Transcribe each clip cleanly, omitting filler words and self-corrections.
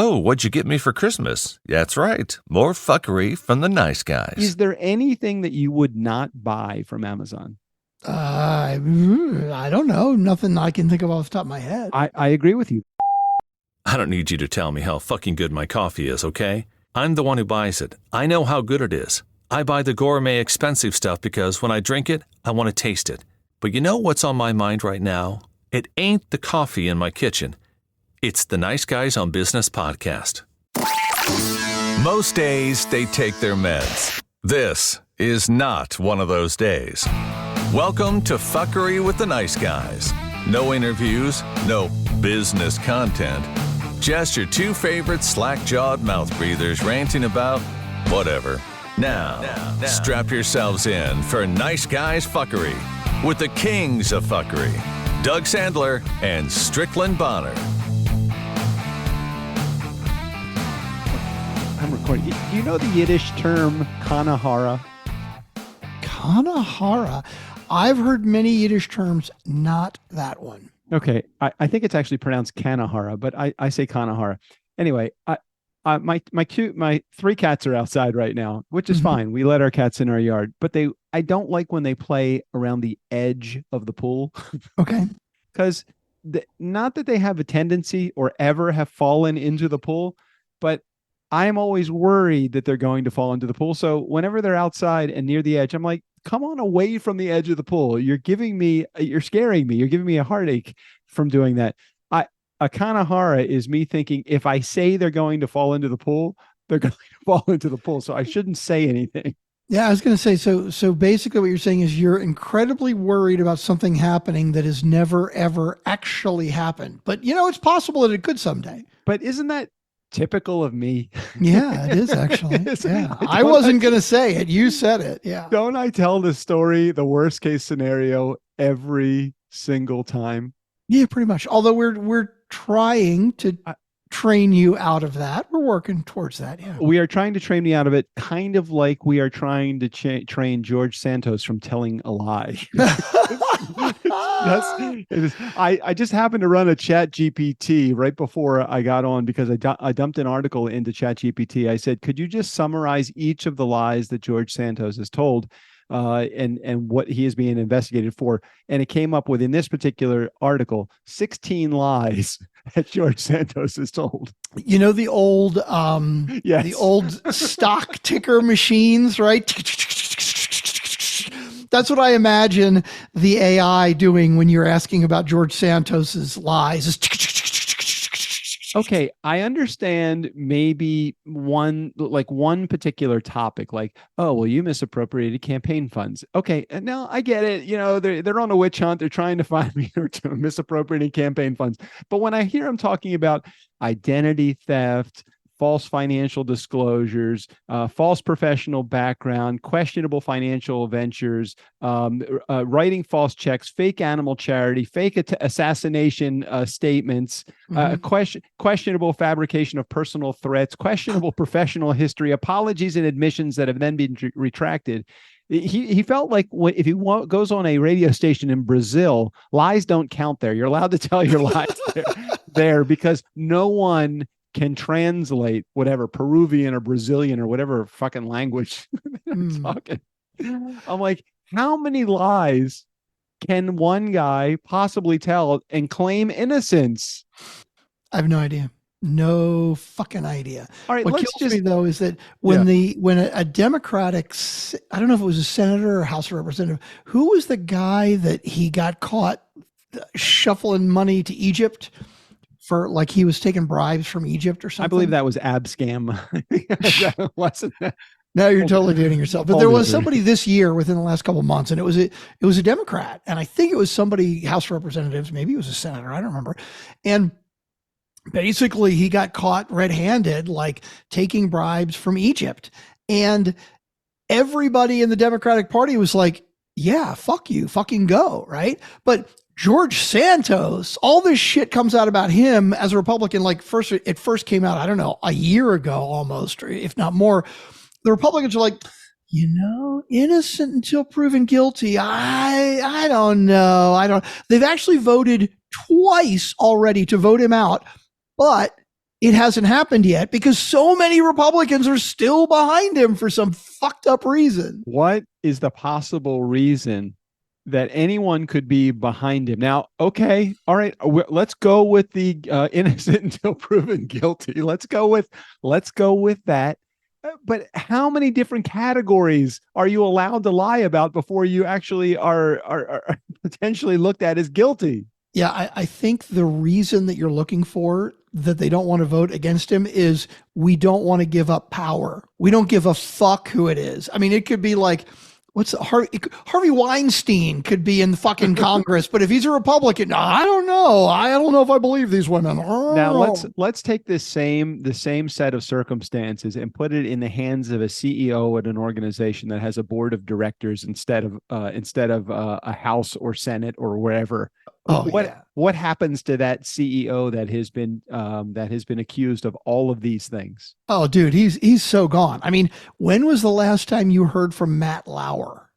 Oh, what'd you get me for Christmas? That's right. More fuckery from the nice guys. Is there anything that you would not buy from Amazon? I don't know. Nothing I can think of off the top of my head. I agree with you. I don't need you to tell me how fucking good my coffee is, okay? I'm the one who buys it. I know how good it is. I buy the gourmet expensive stuff because when I drink it, I want to taste it. But you know what's on my mind right now? It ain't the coffee in my kitchen. It's the Nice Guys on Business podcast. Most days, they take their meds. This is not one of those days. Welcome to Fuckery with the Nice Guys. No interviews, no business content. Just your two favorite slack-jawed mouth breathers ranting about whatever. Now, strap yourselves in for Nice Guys Fuckery with the kings of fuckery, Doug Sandler and Strickland Bonner. I'm recording. Do you know the Yiddish term kanahara? Kanahara. I've heard many Yiddish terms, not that one. Okay, I think it's actually pronounced kanahara, but I say kanahara. Anyway, my three cats are outside right now, which is fine. We let our cats in our yard, but I don't like when they play around the edge of the pool. Okay. Because not that they have a tendency or ever have fallen into the pool, but I'm always worried that they're going to fall into the pool. So whenever they're outside and near the edge, I'm like, come on away from the edge of the pool. You're scaring me. You're giving me a heartache from doing that. A kanahara is me thinking if I say they're going to fall into the pool, they're going to fall into the pool. So I shouldn't say anything. Yeah, I was going to say, so basically what you're saying is you're incredibly worried about something happening that has never, ever actually happened. But, it's possible that it could someday. But isn't that typical of me? Yeah, it is actually. Yeah. I wasn't going to say it. You said it. Yeah. Don't I tell the story, the worst case scenario, every single time? Yeah, pretty much. Although we're trying to train you out of that. We're working towards that. Yeah. We are trying to train me out of it, kind of like we are trying to train George Santos from telling a lie. Yes, it is. I just happened to run a Chat GPT right before I got on because I dumped an article into Chat GPT. I said, could you just summarize each of the lies that George Santos has told and what he is being investigated for? And it came up with, in this particular article, 16 lies that George Santos has told. The old yes. the old stock ticker machines, right? That's what I imagine the AI doing when you're asking about George Santos's lies. Okay, I understand maybe one particular topic, like, oh, well, you misappropriated campaign funds. Okay, now I get it. They're on a witch hunt. They're trying to find me or to misappropriating campaign funds. But when I hear them talking about identity theft, false financial disclosures, false professional background, questionable financial ventures, writing false checks, fake animal charity, fake assassination statements, questionable fabrication of personal threats, questionable professional history, apologies and admissions that have then been retracted. He felt like if he goes on a radio station in Brazil, lies don't count there. You're allowed to tell your lies there because no one can translate whatever Peruvian or Brazilian or whatever fucking language they're talking. I'm like, how many lies can one guy possibly tell and claim innocence? I have no idea. No fucking idea. All right, what kills me though is that when a Democratic, I don't know if it was a senator or House representative, who was the guy that he got caught shuffling money to Egypt? For like he was taking bribes from Egypt or something. I believe that was Abscam. Wasn't that? No, you're totally dating yourself. But there was somebody this year within the last couple of months, and it was a Democrat, and I think it was somebody House of Representatives, maybe it was a senator, I don't remember. And basically, he got caught red-handed, like taking bribes from Egypt, and everybody in the Democratic Party was like, "Yeah, fuck you, fucking go," right? But George Santos, all this shit comes out about him as a Republican. Like it first came out, I don't know, a year ago almost, or if not more. The Republicans are like, innocent until proven guilty. I don't know. They've actually voted twice already to vote him out, but it hasn't happened yet because so many Republicans are still behind him for some fucked up reason. What is the possible reason that anyone could be behind him? Now, okay, all right, let's go with the innocent until proven guilty. Let's go with that. But how many different categories are you allowed to lie about before you actually are potentially looked at as guilty? Yeah, I think the reason that you're looking for that they don't want to vote against him is we don't want to give up power. We don't give a fuck who it is. I mean, it could be like, Harvey Weinstein could be in fucking Congress, but if he's a Republican, I don't know. I don't know if I believe these women. Now let's take the same set of circumstances and put it in the hands of a CEO at an organization that has a board of directors instead of a House or Senate or wherever. What happens to that CEO that has been accused of all of these things? Oh, dude, he's so gone. I mean, when was the last time you heard from Matt Lauer?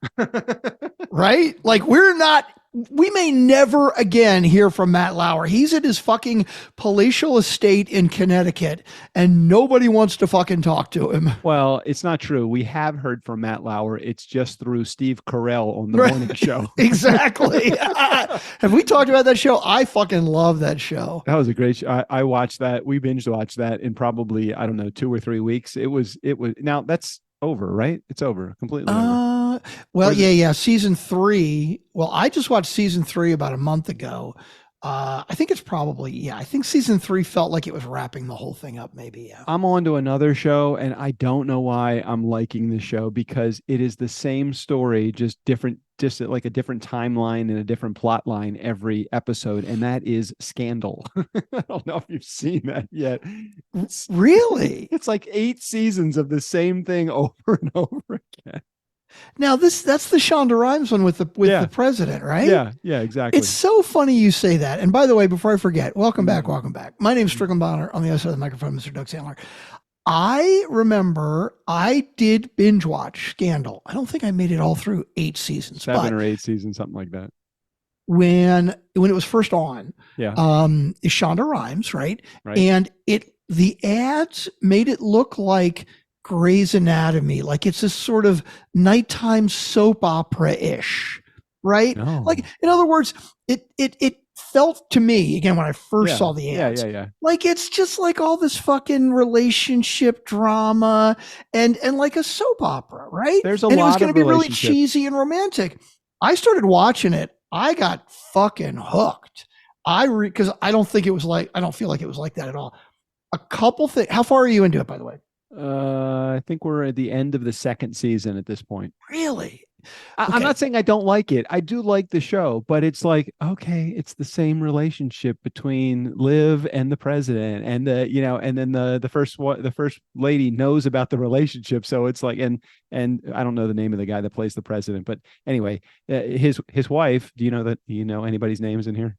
Right? Like we may never again hear from Matt Lauer. He's at his fucking palatial estate in Connecticut and nobody wants to fucking talk to him. Well, it's not true. We have heard from Matt Lauer. It's just through Steve Carell on the morning show. Exactly. Have we talked about that show? I fucking love that show. That was a great show. I watched that. We binge watched that in probably, I don't know, 2 or 3 weeks. It was now that's over, right? It's over completely. Well, yeah. Season 3. Well, I just watched season 3 about a month ago. I think it's probably, I think season 3 felt like it was wrapping the whole thing up. Maybe. Yeah. I'm on to another show and I don't know why I'm liking this show because it is the same story, just like a different timeline and a different plot line every episode. And that is Scandal. I don't know if you've seen that yet. Really? It's like 8 seasons of the same thing over and over again. Now that's the Shonda Rhimes one with the president, right? Yeah, exactly. It's so funny you say that. And by the way, before I forget, welcome back. My name's Strickland Bonner. On the other side of the microphone, Mr. Doug Sandler. I remember I did binge watch Scandal. I don't think I made it all through 8 seasons. 7 or 8 seasons, something like that. When it was first on, is Shonda Rhimes, right? And the ads made it look like Grey's Anatomy, like it's this sort of nighttime soap opera-ish, right? No. Like, in other words, it felt to me, again, when I first saw the ads, like it's just like all this fucking relationship drama and like a soap opera, right? There's a and lot it was going to be really relationship. cheesy and romantic. I started watching it. I got fucking hooked. Because I don't feel like it was like that at all. A couple things. How far are you into it, by the way? I think we're at the end of the 2nd season at this point. Really? I'm not saying I don't like it. I do like the show, but it's like, okay, it's the same relationship between Liv and the president, and and then the first lady knows about the relationship. So it's like, and I don't know the name of the guy that plays the president, but anyway, his wife. Do you know anybody's names in here?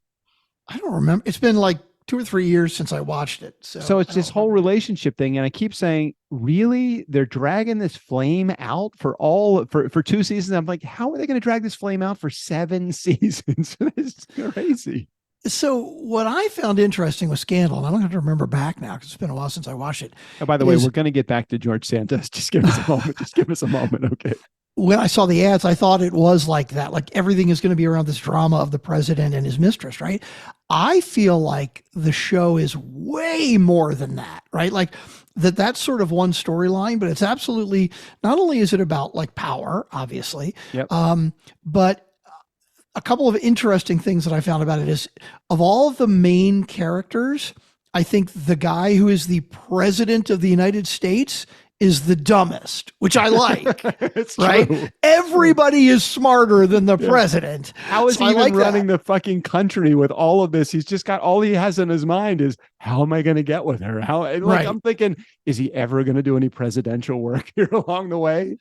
I don't remember. It's been like 2 or 3 years since I watched it. So it's this whole relationship thing. And I keep saying, really, they're dragging this flame out for 2 seasons. I'm like, how are they going to drag this flame out for 7 seasons? It's crazy. So what I found interesting with Scandal, and I don't have to remember back now because it's been a while since I watched it. Oh, by the way, we're going to get back to George Santos. Just give us a moment. Okay. When I saw the ads, I thought it was like that. Like everything is going to be around this drama of the president and his mistress, right? I feel like the show is way more than that, right? Like that's sort of one storyline, but it's absolutely, not only is it about like power, obviously, but a couple of interesting things that I found about it is, of all of the main characters, I think the guy who is the president of the United States is the dumbest, which I like. It's right? True. Everybody is smarter than the president. How is he even running the fucking country with all of this? He's just got, all he has in his mind is, how am I going to get with her? I'm thinking, is he ever going to do any presidential work here along the way?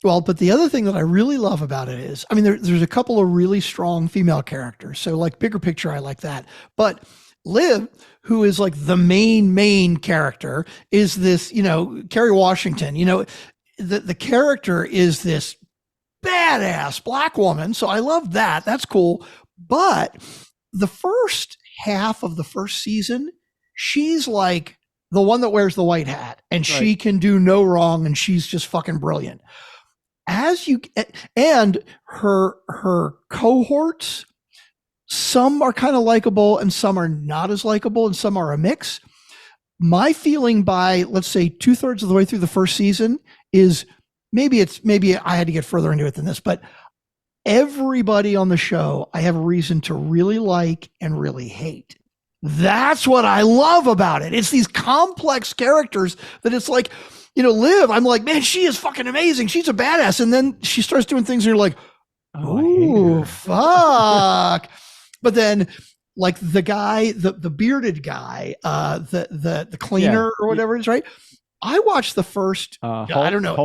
Well, but the other thing that I really love about it is, I mean, there's a couple of really strong female characters. So like bigger picture, I like that. But Liv, who is like the main character, is this, Kerry Washington, the character is this badass black woman. So I love that. That's cool. But the first half of the first season, she's like the one that wears the white hat, and she can do no wrong, and she's just fucking brilliant. And her cohorts, some are kind of likable and some are not as likable and some are a mix. My feeling by, let's say, 2/3 of the way through the first season is maybe I had to get further into it than this, but everybody on the show I have a reason to really like and really hate. That's what I love about it. It's these complex characters that it's like, Liv, I'm like, man, she is fucking amazing. She's a badass. And then she starts doing things and you're like, oh, fuck. But then like the guy, the bearded guy, the cleaner or whatever it is, right? I watched the first, Hulk, I don't know,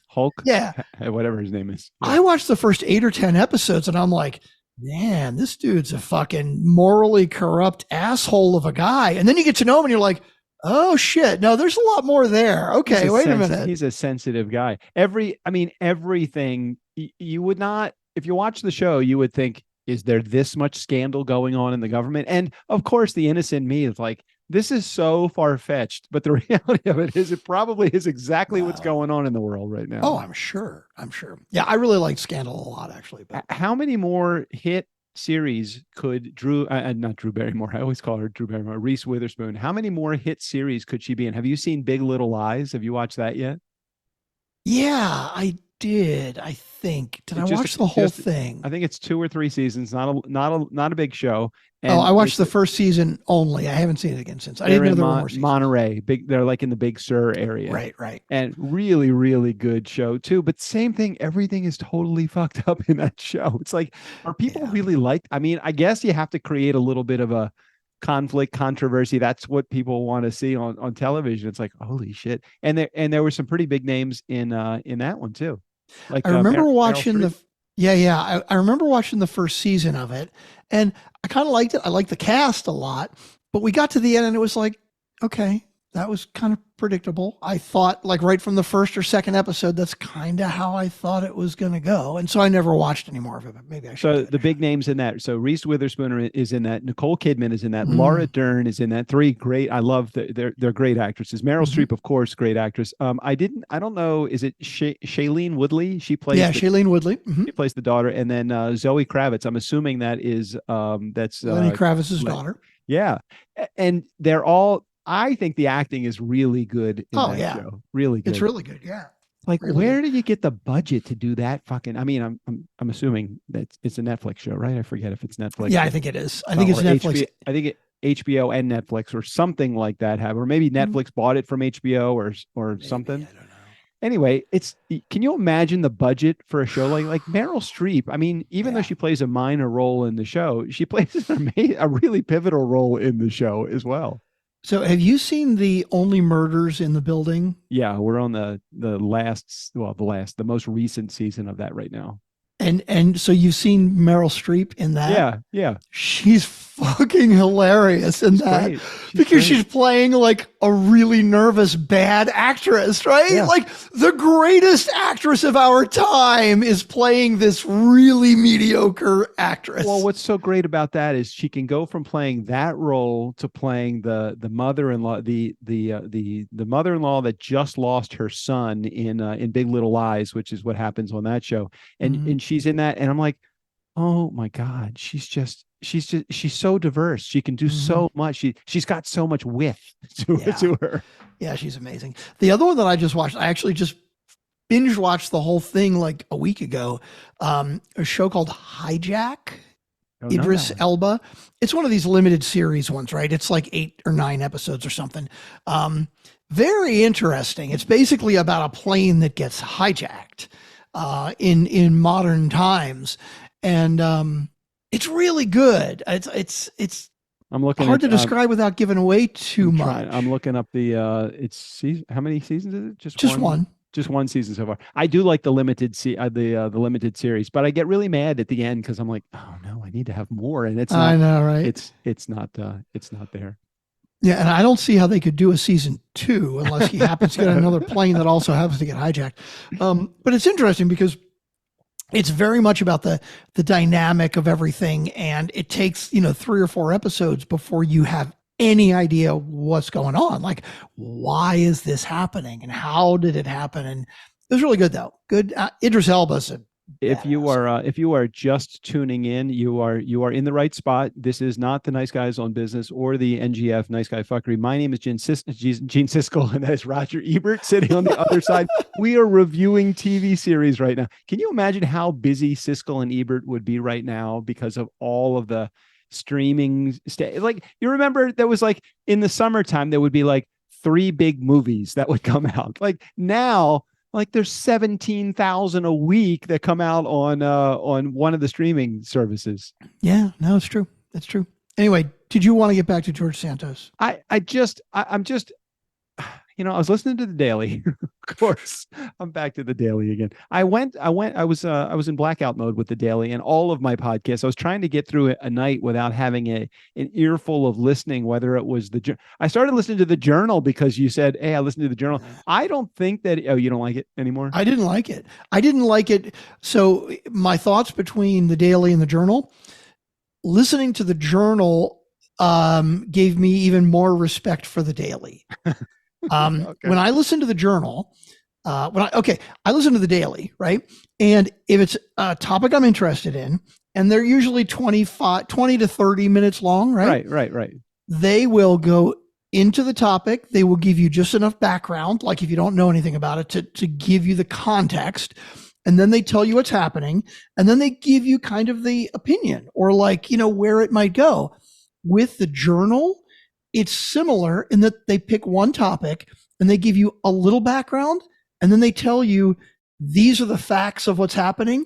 Hulk, yeah, whatever his name is. Yeah. I watched the first 8 or 10 episodes and I'm like, man, this dude's a fucking morally corrupt asshole of a guy. And then you get to know him and you're like, oh shit, no, there's a lot more there. Okay, wait a minute. He's a sensitive guy. Everything you would not, if you watch the show, you would think, is there this much scandal going on in the government? And of course, the innocent me is like, this is so far-fetched, but the reality of it is it probably is exactly what's going on in the world right now. Oh, I'm sure. Yeah, I really liked Scandal a lot, actually. But how many more hit series could not Drew Barrymore, I always call her Drew Barrymore, Reese Witherspoon, how many more hit series could she be in? Have you seen Big Little Lies? Have you watched that yet? Yeah, I did. I think. Did I watch the whole thing? I think it's 2 or 3 seasons. Not a big show. And I watched the first season only. I haven't seen it again since. I didn't know there were more seasons. Monterey. They're like in the Big Sur area. Right. And really, really good show too. But same thing. Everything is totally fucked up in that show. It's like, are people really like? I mean, I guess you have to create a little bit of a conflict, controversy. That's what people want to see on television. It's like, holy shit. And there were some pretty big names in that one too. Like I remember watching I remember watching the first season of it and I kind of liked it. I liked the cast a lot, but we got to the end and it was like, okay, that was kind of predictable. I thought like right from the first or second episode, that's kind of how I thought it was going to go. And so I never watched any more of it, but maybe I should. So the big names in that. So Reese Witherspoon is in that. Nicole Kidman is in that. Laura Dern is in that. 3 great. I love they're great actresses. Meryl Streep, of course, great actress. I don't know. Is it Shailene Woodley? She plays. Yeah, Shailene Woodley. She plays the daughter. And then Zoe Kravitz. I'm assuming that is that's Lenny Kravitz's daughter. Yeah. And they're all, I think the acting is really good in that show. Really good. It's really good. Yeah. Like, really where did you get the budget to do that fucking? I mean, I'm assuming that it's a Netflix show, right? I forget if it's Netflix. Yeah, I think it is. I think it's Netflix. I think HBO and Netflix or something like that or maybe Netflix bought it from HBO or maybe, something. I don't know. Anyway, can you imagine the budget for a show like Meryl Streep? I mean, even though she plays a minor role in the show, she plays a really pivotal role in the show as well. So have you seen the Only Murders in the Building? Yeah, we're on the most recent season of that right now. And so you've seen Meryl Streep in that? Yeah. She's fucking hilarious in that because she's playing like a really nervous bad actress, right? Yeah. Like the greatest actress of our time is playing this really mediocre actress. Well, what's so great about that is she can go from playing that role to playing the mother-in-law, the mother-in-law that just lost her son in Big Little Lies, which is what happens on that show, and she's in that, and I'm like, oh my God, she's so diverse. She can do so much. She's got so much width to her. Yeah, she's amazing. The other one that I just watched, I actually just binge watched the whole thing like a week ago. A show called Hijack. Idris Elba. It's one of these limited series ones, right? It's like 8 or 9 episodes or something. Very interesting. It's basically about a plane that gets hijacked in modern times, and it's really good. It's I'm looking hard to describe without giving away too much. I'm looking up the how many seasons is it? Just one. Just one season so far. I do like the limited the limited series, but I get really mad at the end because I'm like, oh no, I need to have more, and it's not, I know, right? It's not there. Yeah, and I don't see how they could do a season 2 unless he happens to get another plane that also happens to get hijacked. But it's interesting because it's very much about the dynamic of everything, and it takes 3 or 4 episodes before you have any idea what's going on. Like, why is this happening and how did it happen? And it was really good though. Good. Idris Elba's a if you are just tuning in, you are in the right spot. This is not the Nice Guys on Business or the NGF Nice Guy Fuckery. My name is Gene Siskel, and that is Roger Ebert sitting on the other side. We are reviewing TV series right now. Can you imagine how busy Siskel and Ebert would be right now because of all of the streaming? Like, you remember there was like in the summertime there would be like 3 big movies that would come out. Like now, like there's 17,000 a week that come out on one of the streaming services. Yeah, no, it's true. That's true. Anyway, did you want to get back to George Santos? I'm just, I was listening to the Daily. Of course, I'm back to the Daily again. I was in blackout mode with the Daily and all of my podcasts. I was trying to get through a night without having an earful of listening, whether it was I started listening to the Journal because you said, hey, I listened to the Journal. I don't think that, you don't like it anymore? I didn't like it. So my thoughts between the Daily and the Journal, listening to the Journal gave me even more respect for the Daily. Okay. When I listen to the Journal, I listen to the Daily, right? And if it's a topic I'm interested in, and they're usually 20 to 30 minutes long, right? Right. They will go into the topic. They will give you just enough background, like if you don't know anything about it, to give you the context. And then they tell you what's happening. And then they give you kind of the opinion or like, where it might go. With the Journal, it's similar in that they pick one topic and they give you a little background and then they tell you these are the facts of what's happening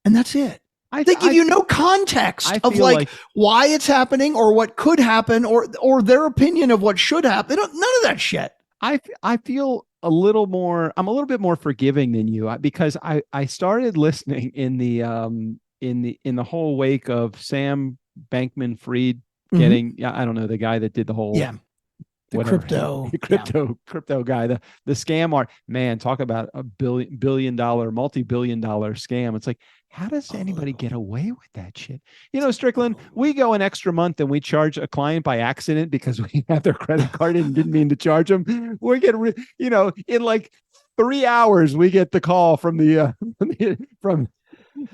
and that's it. They give you no context of like why it's happening or what could happen or their opinion of what should happen. None of that shit. I feel I'm a little bit more forgiving than you because I started listening in the whole wake of Sam Bankman-Fried getting, I don't know, the guy that did the whole, crypto guy, the scam art, man, talk about a multi-billion dollar scam. It's like, how does anybody get away with that shit? Strickland, we go an extra month and we charge a client by accident because we have their credit card and didn't mean to charge them. We get, in like 3 hours, we get the call from from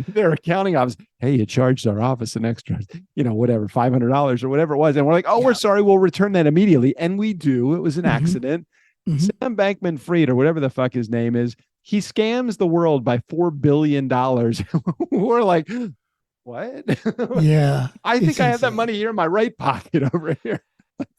their accounting office. Hey, you charged our office an extra, whatever, $500 or whatever it was. And we're like, we're sorry. We'll return that immediately. And we do. It was an accident. Sam Bankman-Fried or whatever the fuck his name is, he scams the world by $4 billion. We're like, what? Yeah. I think I have that money here in my right pocket over here.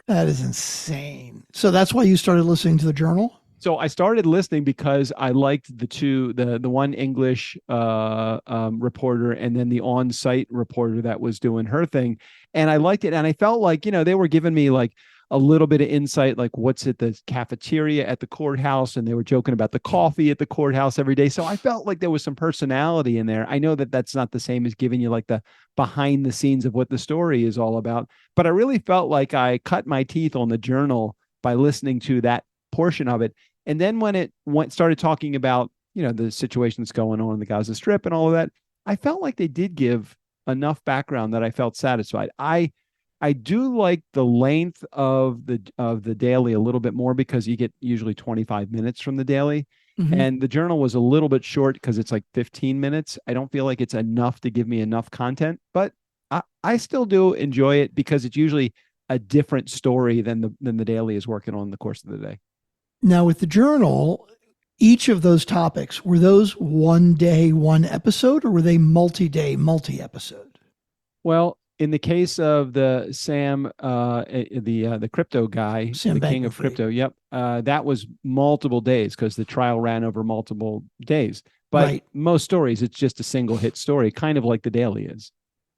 That is insane. So that's why you started listening to the Journal? So I started listening because I liked the one English reporter and then the on-site reporter that was doing her thing. And I liked it. And I felt like, they were giving me like a little bit of insight, like what's at the cafeteria at the courthouse. And they were joking about the coffee at the courthouse every day. So I felt like there was some personality in there. I know that that's not the same as giving you like the behind the scenes of what the story is all about. But I really felt like I cut my teeth on the Journal by listening to that portion of it. And then when it started talking about, the situation that's going on in the Gaza Strip and all of that, I felt like they did give enough background that I felt satisfied. I do like the length of the Daily a little bit more because you get usually 25 minutes from the Daily. And the Journal was a little bit short because it's like 15 minutes. I don't feel like it's enough to give me enough content, but I still do enjoy it because it's usually a different story than the Daily is working on in the course of the day. Now, with the Journal, each of those topics, were those one day, one episode, or were they multi-day, multi-episode? Well, in the case of the Sam, the crypto guy, Sam the king of crypto, that was multiple days because the trial ran over multiple days. But most stories, it's just a single hit story, kind of like the Daily is.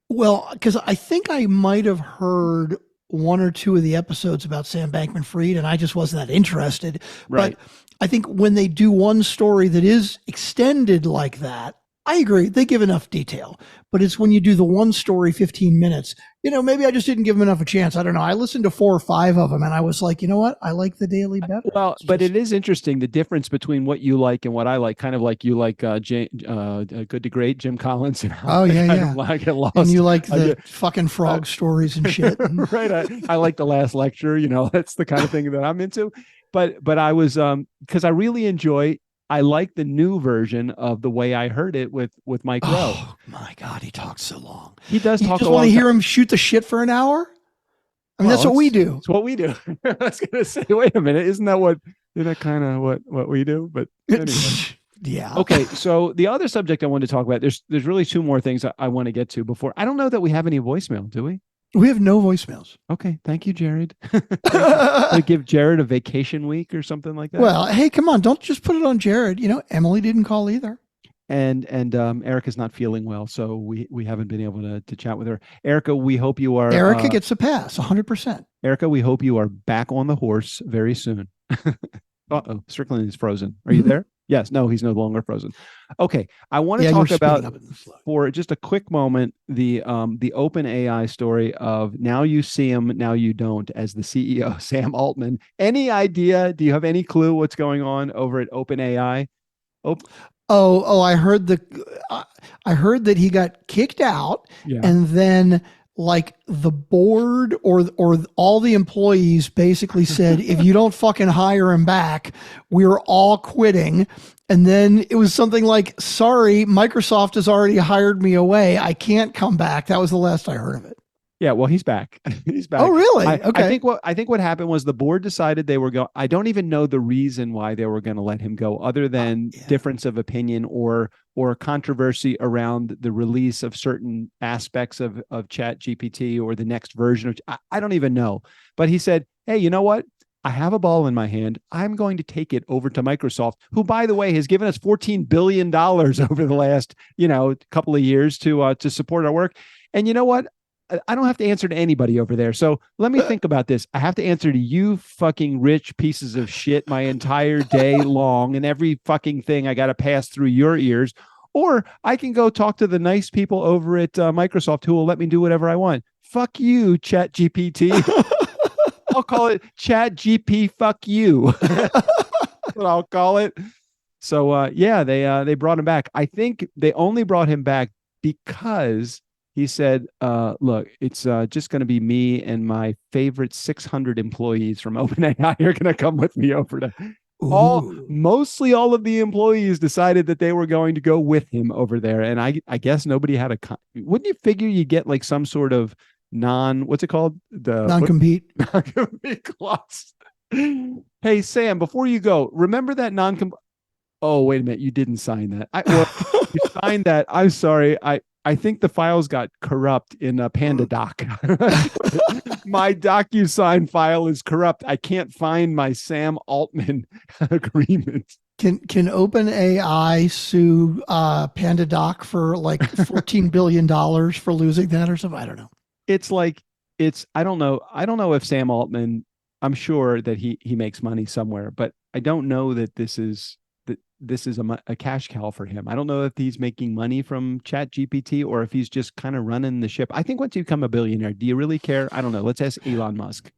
Well, because I think I might have heard one or two of the episodes about Sam Bankman-Fried, and I just wasn't that interested. Right. But I think when they do one story that is extended like that, I agree. They give enough detail, but it's when you do the one story 15 minutes, maybe I just didn't give them enough a chance. I don't know. I listened to 4 or 5 of them and I was like, you know what? I like the daily better. Well, but it is interesting, the difference between what you like and what I like, kind of like you like Good to Great, Jim Collins. And oh, yeah. I get lost. And you like the fucking frog stories and shit. Right. I like The Last Lecture. That's the kind of thing that I'm into. But I was, because I really enjoy, I like the new version of The Way I Heard It with Mike Rowe. Oh my God, he talks so long. He does talk. You just want to hear him shoot the shit for an hour? I mean, that's what we do. It's what we do. I was gonna say, wait a minute, isn't that kind of what we do? But anyway. Yeah. Okay. So the other subject I wanted to talk about, there's really 2 more things I want to get to before. I don't know that we have any voicemail, do we? We have no voicemails. Okay. Thank you, Jared. To give Jared a vacation week or something like that. Well, hey, come on. Don't just put it on Jared. Emily didn't call either. And Erica's not feeling well, so we haven't been able to chat with her. Erica, we hope you are. Erica gets a pass, 100%. Erica, we hope you are back on the horse very soon. Uh-oh, Strickland is frozen. Are you there? Yes. No, he's no longer frozen. Okay, I want to talk about for just a quick moment the OpenAI story of now you see him, now you don't, as the CEO Sam Altman. Any idea? Do you have any clue what's going on over at OpenAI? I heard that he got kicked out, and then like the board or all the employees basically said, if you don't fucking hire him back, we're all quitting. And then it was something like, sorry, Microsoft has already hired me away. I can't come back. That was the last I heard of it. Yeah, well, he's back. He's back. Oh, really? Okay. I think what happened was the board decided they were going. I don't even know the reason why they were going to let him go, other than difference of opinion or controversy around the release of certain aspects of Chat GPT or the next version of. I don't even know. But he said, "Hey, you know what? I have a ball in my hand. I'm going to take it over to Microsoft, who, by the way, has given us $14 billion over the last couple of years to support our work. And you know what? I don't have to answer to anybody over there. So let me think about this. I have to answer to you fucking rich pieces of shit my entire day long, and every fucking thing I got to pass through your ears. Or I can go talk to the nice people over at Microsoft who will let me do whatever I want. Fuck you, Chat GPT. I'll call it Chat GP fuck you. That's what I'll call it. So they brought him back. I think they only brought him back because he said, look, it's just going to be me and my favorite 600 employees from OpenAI are going to come with me over to mostly all of the employees decided that they were going to go with him over there. And I guess nobody had wouldn't you figure you get like some sort of what's it called? Non-compete clause. Hey, Sam, before you go, remember that oh, wait a minute. You didn't sign that. You signed that. I'm sorry. I think the files got corrupt in PandaDoc. My DocuSign file is corrupt. I can't find my Sam Altman agreement. Can OpenAI sue PandaDoc for like $14 billion for losing that or something? I don't know. I don't know. I don't know if Sam Altman, I'm sure that he makes money somewhere, but I don't know that this is a cash cow for him. I don't know if he's making money from Chat GPT or if he's just kind of running the ship. I think once you become a billionaire, do you really care? I don't know. Let's ask Elon Musk.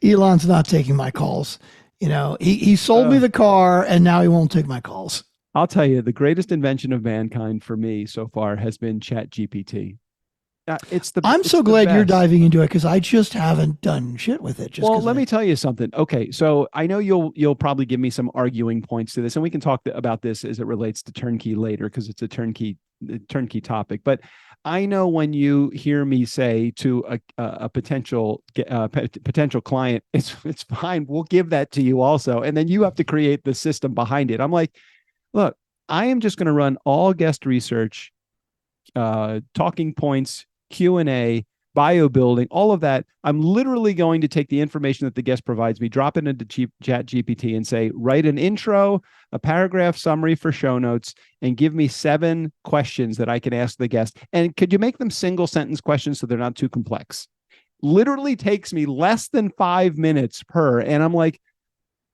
Elon's not taking my calls. He sold me the car and now he won't take my calls. I'll tell you, the greatest invention of mankind for me so far has been Chat GPT. I'm so glad you're diving into it because I just haven't done shit with it. Let me tell you something. Okay, so I know you'll probably give me some arguing points to this, and we can talk about this as it relates to turnkey later because it's a turnkey topic. But I know when you hear me say to a potential client, it's fine. We'll give that to you also, and then you have to create the system behind it. I'm like, look, I am just going to run all guest research, talking points, Q&A, bio building, all of that. I'm literally going to take the information that the guest provides me, drop it into Chat GPT and say, write an intro, a paragraph summary for show notes, and give me 7 questions that I can ask the guest. And could you make them single sentence questions so they're not too complex? Literally takes me less than 5 minutes per. And I'm like,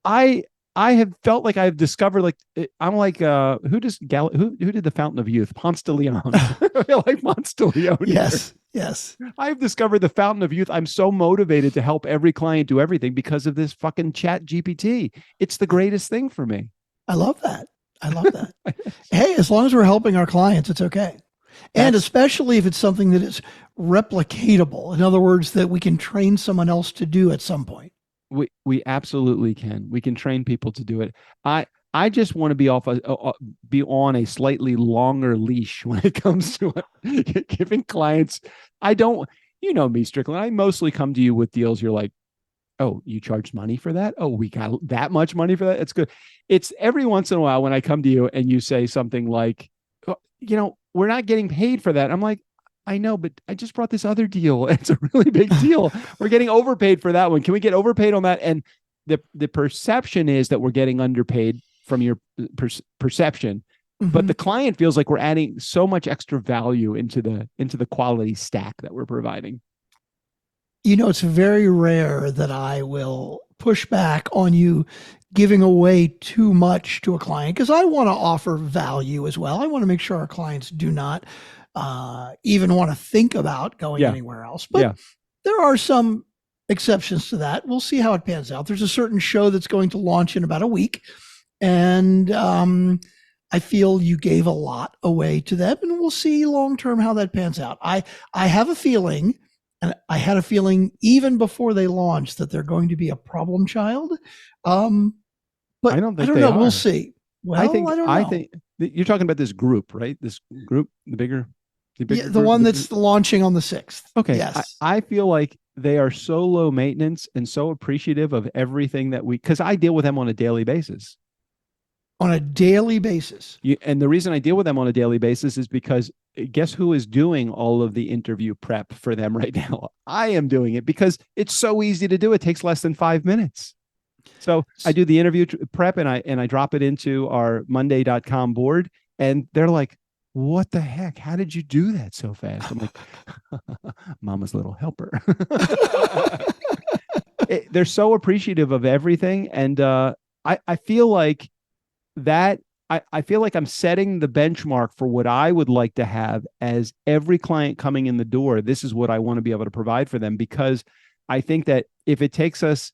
I I have felt like I've discovered I'm like who did the Fountain of Youth? Ponce de Leon. I feel like Ponce de Leon. Yes. Yes. I've discovered the Fountain of Youth. I'm so motivated to help every client do everything because of this fucking chat GPT. It's the greatest thing for me. I love that. I love that. Hey, as long as we're helping our clients, it's okay. And especially if it's something that is replicatable. In other words, that we can train someone else to do at some point. We absolutely can. We can train people to do it. I just want to be on a slightly longer leash when it comes to giving clients. I don't, you know me, Strickland. I mostly come to you with deals. You're like, oh, you charge money for that? Oh, we got that much money for that? It's good. It's every once in a while when I come to you and you say something like, oh, we're not getting paid for that. I'm like, I know, but I just brought this other deal. It's a really big deal. We're getting overpaid for that one. Can we get overpaid on that? And the perception is that we're getting underpaid from your perception, but the client feels like we're adding so much extra value into the quality stack that we're providing. It's very rare that I will push back on you giving away too much to a client because I want to offer value as well. I want to make sure our clients do not even want to think about going anywhere else. But there are some exceptions to that. We'll see how it pans out. There's a certain show that's going to launch in about a week. And I feel you gave a lot away to them, and we'll see long-term how that pans out. I have a feeling, and I had a feeling even before they launched that they're going to be a problem child. But I don't know. We'll see. Well, I don't know. I think you're talking about this group, right? This group, the bigger the one that's launching on the 6th. Okay. Yes. I feel like they are so low maintenance and so appreciative of everything because I deal with them on a daily basis. On a daily basis. And the reason I deal with them on a daily basis is because guess who is doing all of the interview prep for them right now? I am doing it because it's so easy to do. It takes less than 5 minutes. So I do the interview prep and I drop it into our Monday.com board, and they're like, what the heck? How did you do that so fast? I'm like, mama's little helper. They're so appreciative of everything. And I feel like that I feel like I'm setting the benchmark for what I would like to have as every client coming in the door. This is what I want to be able to provide for them, because I think that if it takes us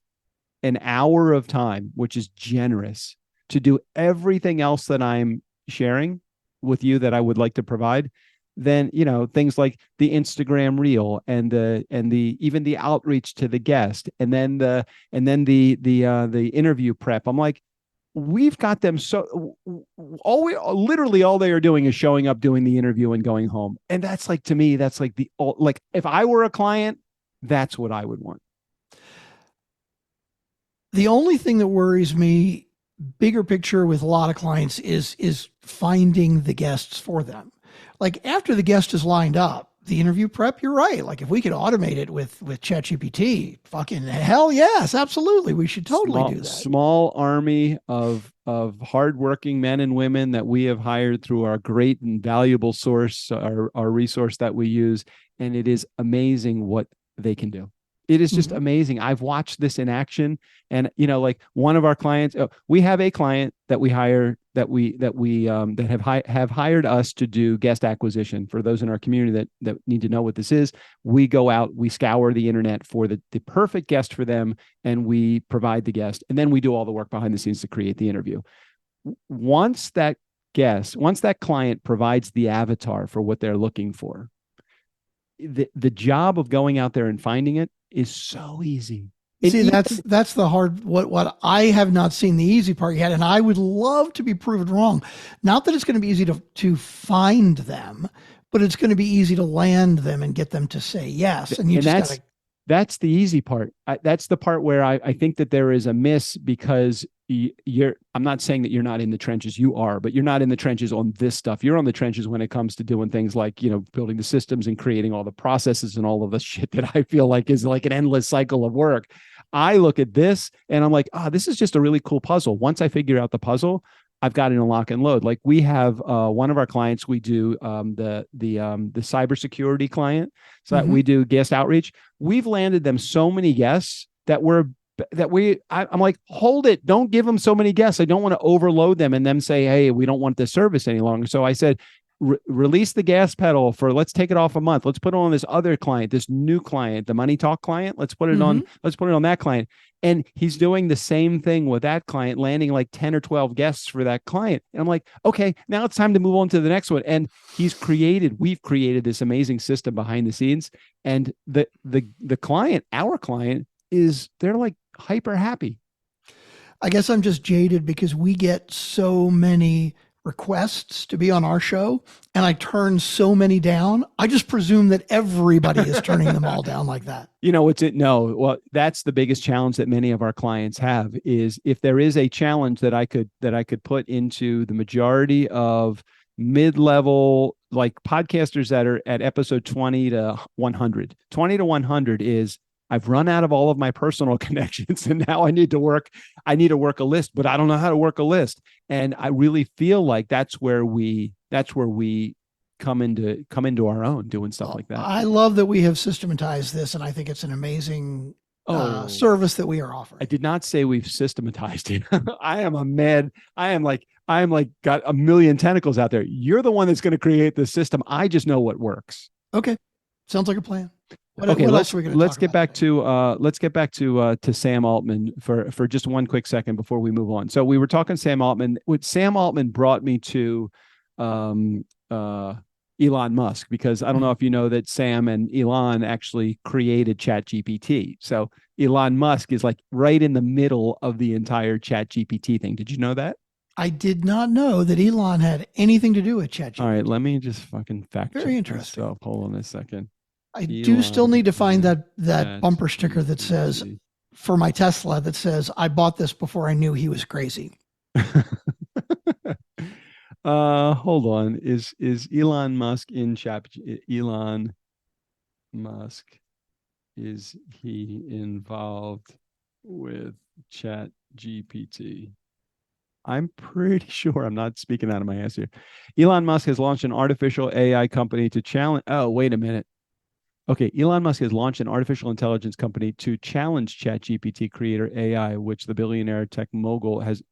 an hour of time, which is generous, to do everything else that I'm sharing with you that I would like to provide, then things like the Instagram reel and the even the outreach to the guest, and then the interview prep. I'm like, we've got them literally all they are doing is showing up, doing the interview, and going home. And that's like, to me, that's like if I were a client, that's what I would want. The only thing that worries me, bigger picture with a lot of clients, is finding the guests for them. Like after the guest is lined up, the interview prep, you're right. Like if we could automate it with ChatGPT, fucking hell yes, absolutely. We should totally do that. Small army of hardworking men and women that we have hired through our great and valuable source, our resource that we use. And it is amazing what they can do. It is just amazing. I've watched this in action, and like one of our clients, we have a client that we hire that have hired us to do guest acquisition. For those in our community that need to know what this is, we go out, we scour the internet for the perfect guest for them, and we provide the guest, and then we do all the work behind the scenes to create the interview. Once that client provides the avatar for what they're looking for, the job of going out there and finding it is so easy. See, that's the hard, what I have not seen the easy part yet. And I would love to be proven wrong. Not that it's going to be easy to find them, but it's going to be easy to land them and get them to say yes. And that's the easy part. That's the part where I think that there is a miss, because I'm not saying that you're not in the trenches. You are, but you're not in the trenches on this stuff. You're on the trenches when it comes to doing things like, building the systems and creating all the processes and all of the shit that I feel like is like an endless cycle of work. I look at this and I'm like, this is just a really cool puzzle. Once I figure out the puzzle, I've got it in lock and load. Like we have one of our clients, we do the cybersecurity client. So that we do guest outreach. We've landed them so many guests that we're I'm like, hold it. Don't give them so many guests. I don't want to overload them and them say, hey, we don't want this service any longer. So I said, release the gas pedal for, let's take it off a month. Let's put it on this other client, this new client, the Money Talk client. Let's put it on that client. And he's doing the same thing with that client, landing like 10 or 12 guests for that client. And I'm like, okay, now it's time to move on to the next one. And we've created this amazing system behind the scenes. And the client, our client, they're like hyper happy. I guess I'm just jaded because we get so many requests to be on our show and I turn so many down. I just presume that everybody is turning them all down like that. No, well, that's the biggest challenge that many of our clients have is if there is a challenge that I could put into the majority of mid-level, like podcasters that are at episode 20 to 100. 20 to 100 is I've run out of all of my personal connections and now I need to work a list, but I don't know how to work a list. And I really feel like that's where we come into our own doing stuff like that. I love that we have systematized this, and I think it's an amazing service that we are offering. I did not say we've systematized it. I am like got a million tentacles out there. You're the one that's going to create the system. I just know what works. Okay. Sounds like a plan. Let's get back to Sam Altman for just one quick second before we move on. So we were talking Sam Altman. Sam Altman brought me to Elon Musk, because I don't know if you know that Sam and Elon actually created ChatGPT. So Elon Musk is like right in the middle of the entire ChatGPT thing. Did you know that? I did not know that Elon had anything to do with ChatGPT. All right, let me just fucking fact check. Very interesting. Myself. Hold on a second. I do still need to find that bumper sticker that says, for my Tesla, that says, I bought this before I knew he was crazy. Hold on. Is Elon Musk in Elon Musk, is he involved with ChatGPT? I'm pretty sure, I'm not speaking out of my ass here. Elon Musk has launched an artificial AI company to challenge. Oh, wait a minute. Okay, Elon Musk has launched an artificial intelligence company to challenge ChatGPT creator AI, which the billionaire tech mogul has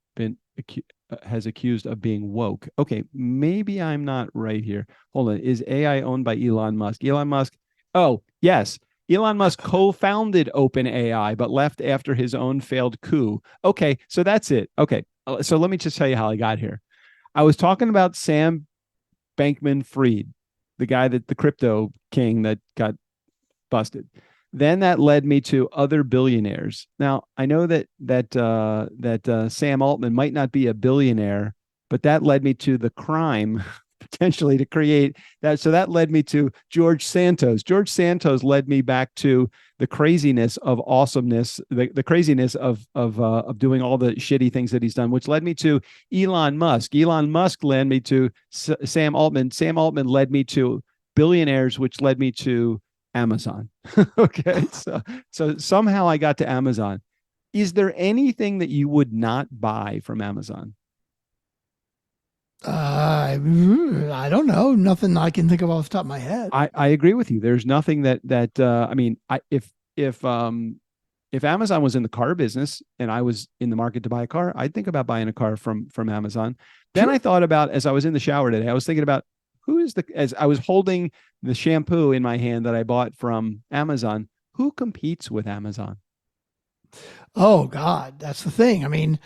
accused of being woke. Okay, maybe I'm not right here. Hold on. Is AI owned by Elon Musk? Elon Musk. Oh, yes. Elon Musk co-founded OpenAI, but left after his own failed coup. Okay, so that's it. Okay, so let me just tell you how I got here. I was talking about Sam Bankman-Fried, the guy the crypto king that got busted. Then that led me to other billionaires. Now I know that Sam Altman might not be a billionaire, but that led me to the crime potentially to create that. So that led me to George Santos. George Santos led me back to the craziness of awesomeness, the craziness of doing all the shitty things that he's done, which led me to Elon Musk. Elon Musk led me to Sam Altman. Sam Altman led me to billionaires, which led me to Amazon. Okay. So somehow I got to Amazon. Is there anything that you would not buy from Amazon? I don't know. Nothing I can think of off the top of my head. I agree with you. There's nothing that I mean, if Amazon was in the car business and I was in the market to buy a car, I'd think about buying a car from Amazon. Then I thought about, as I was in the shower today, I was thinking about as I was holding the shampoo in my hand that I bought from Amazon, who competes with Amazon? Oh God, that's the thing. I mean,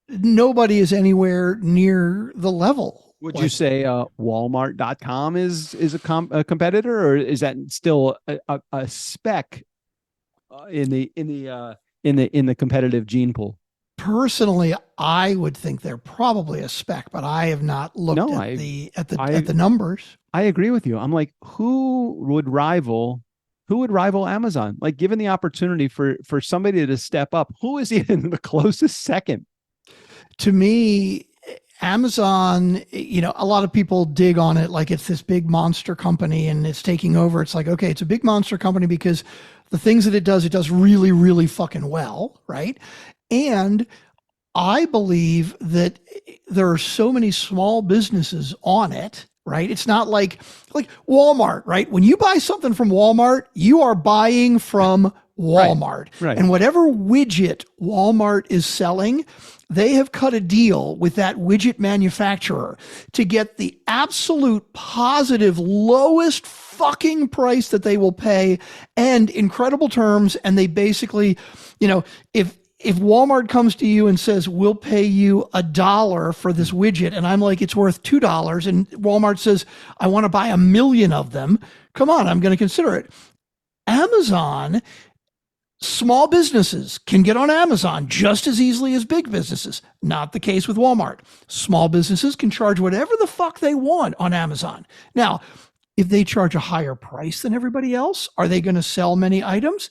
nobody is anywhere near the level. Would you say Walmart.com is a competitor, or is that still a speck in the competitive gene pool? Personally, I would think they're probably a spec, but I have not looked at the numbers. I agree with you. I'm like, who would rival Amazon? Like, given the opportunity for somebody to step up, who is even the closest second? To me, Amazon, a lot of people dig on it like it's this big monster company and it's taking over. It's like, okay, it's a big monster company because the things that it does really, really fucking well, right? And I believe that there are so many small businesses on it, right? It's not like Walmart, right? When you buy something from Walmart, you are buying from Walmart. Right. And whatever widget Walmart is selling, they have cut a deal with that widget manufacturer to get the absolute positive lowest fucking price that they will pay and incredible terms. And they basically, if Walmart comes to you and says, we'll pay you $1 for this widget, and I'm like, it's worth $2, and Walmart says, I want to buy 1 million of them, come on, I'm going to consider it. Amazon, small businesses can get on Amazon just as easily as big businesses. Not the case with Walmart. Small businesses can charge whatever the fuck they want on Amazon. Now, if they charge a higher price than everybody else, are they going to sell many items?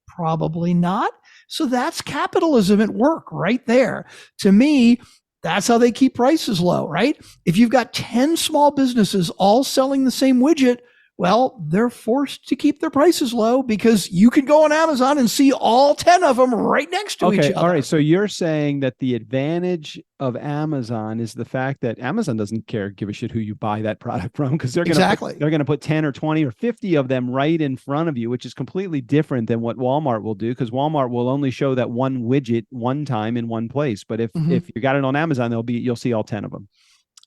Probably not. So that's capitalism at work right there. To me, that's how they keep prices low, right? If you've got 10 small businesses all selling the same widget, well, they're forced to keep their prices low because you can go on Amazon and see all 10 of them right next to each other. All right. So you're saying that the advantage of Amazon is the fact that Amazon doesn't give a shit who you buy that product from, because they're going to put 10 or 20 or 50 of them right in front of you, which is completely different than what Walmart will do, because Walmart will only show that one widget one time in one place. But if you got it on Amazon, you'll see all 10 of them.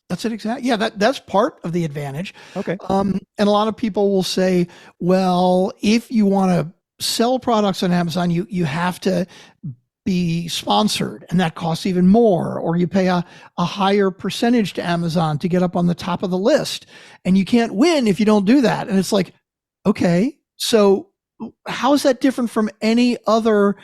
That's it exactly. Yeah, that's part of the advantage. Okay. And a lot of people will say, well, if you want to sell products on Amazon, you have to be sponsored, and that costs even more, or you pay a higher percentage to Amazon to get up on the top of the list, and you can't win if you don't do that. And it's like, okay, so how is that different from any other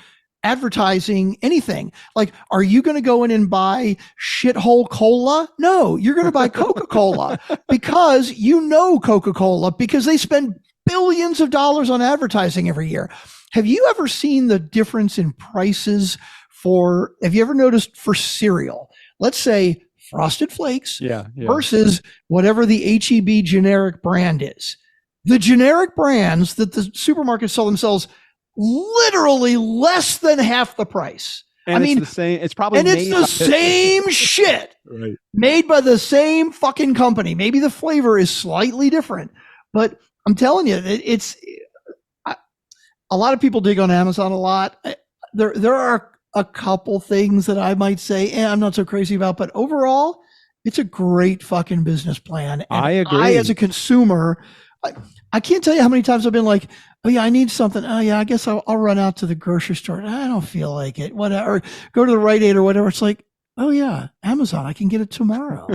advertising anything? Like, are you going to go in and buy shithole cola? No, you're going to buy Coca-Cola because Coca-Cola, because they spend billions of dollars on advertising every year. Have you ever seen the difference in prices have you ever noticed for cereal? Let's say Frosted Flakes versus whatever the HEB generic brand is. The generic brands that the supermarkets sell themselves literally less than half the price. And it's the same. It's probably it's the same shit, right? Made by the same fucking company. Maybe the flavor is slightly different, but I'm telling you, it's a lot of people dig on Amazon a lot. There are a couple things that I might say, I'm not so crazy about, but overall, it's a great fucking business plan. And I agree. I, as a consumer, I can't tell you how many times I've been like, oh yeah, I need something. Oh yeah, I guess I'll run out to the grocery store. I don't feel like it. Whatever. Or go to the Rite Aid or whatever. It's like, oh yeah, Amazon, I can get it tomorrow.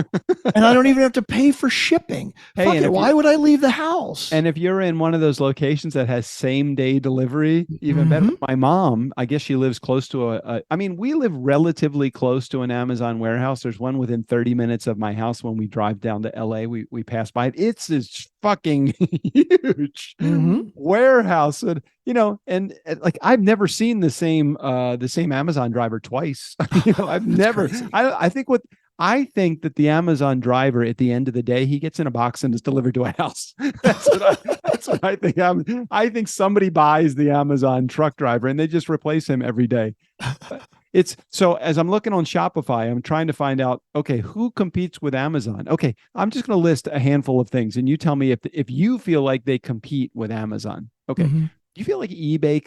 And I don't even have to pay for shipping. Fuck it. Why would I leave the house? And if you're in one of those locations that has same day delivery, even better. My mom, I guess she lives close to we live relatively close to an Amazon warehouse. There's one within 30 minutes of my house. When we drive down to LA, we pass by it. It's this fucking huge warehouse. And, and like, I've never seen the same Amazon driver twice. I've never, I think that the Amazon driver, at the end of the day, he gets in a box and is delivered to a house. That's what I think. I think somebody buys the Amazon truck driver and they just replace him every day. So as I'm looking on Shopify, I'm trying to find out, okay, who competes with Amazon? Okay, I'm just going to list a handful of things, and you tell me if you feel like they compete with Amazon. Okay. Do you feel like eBay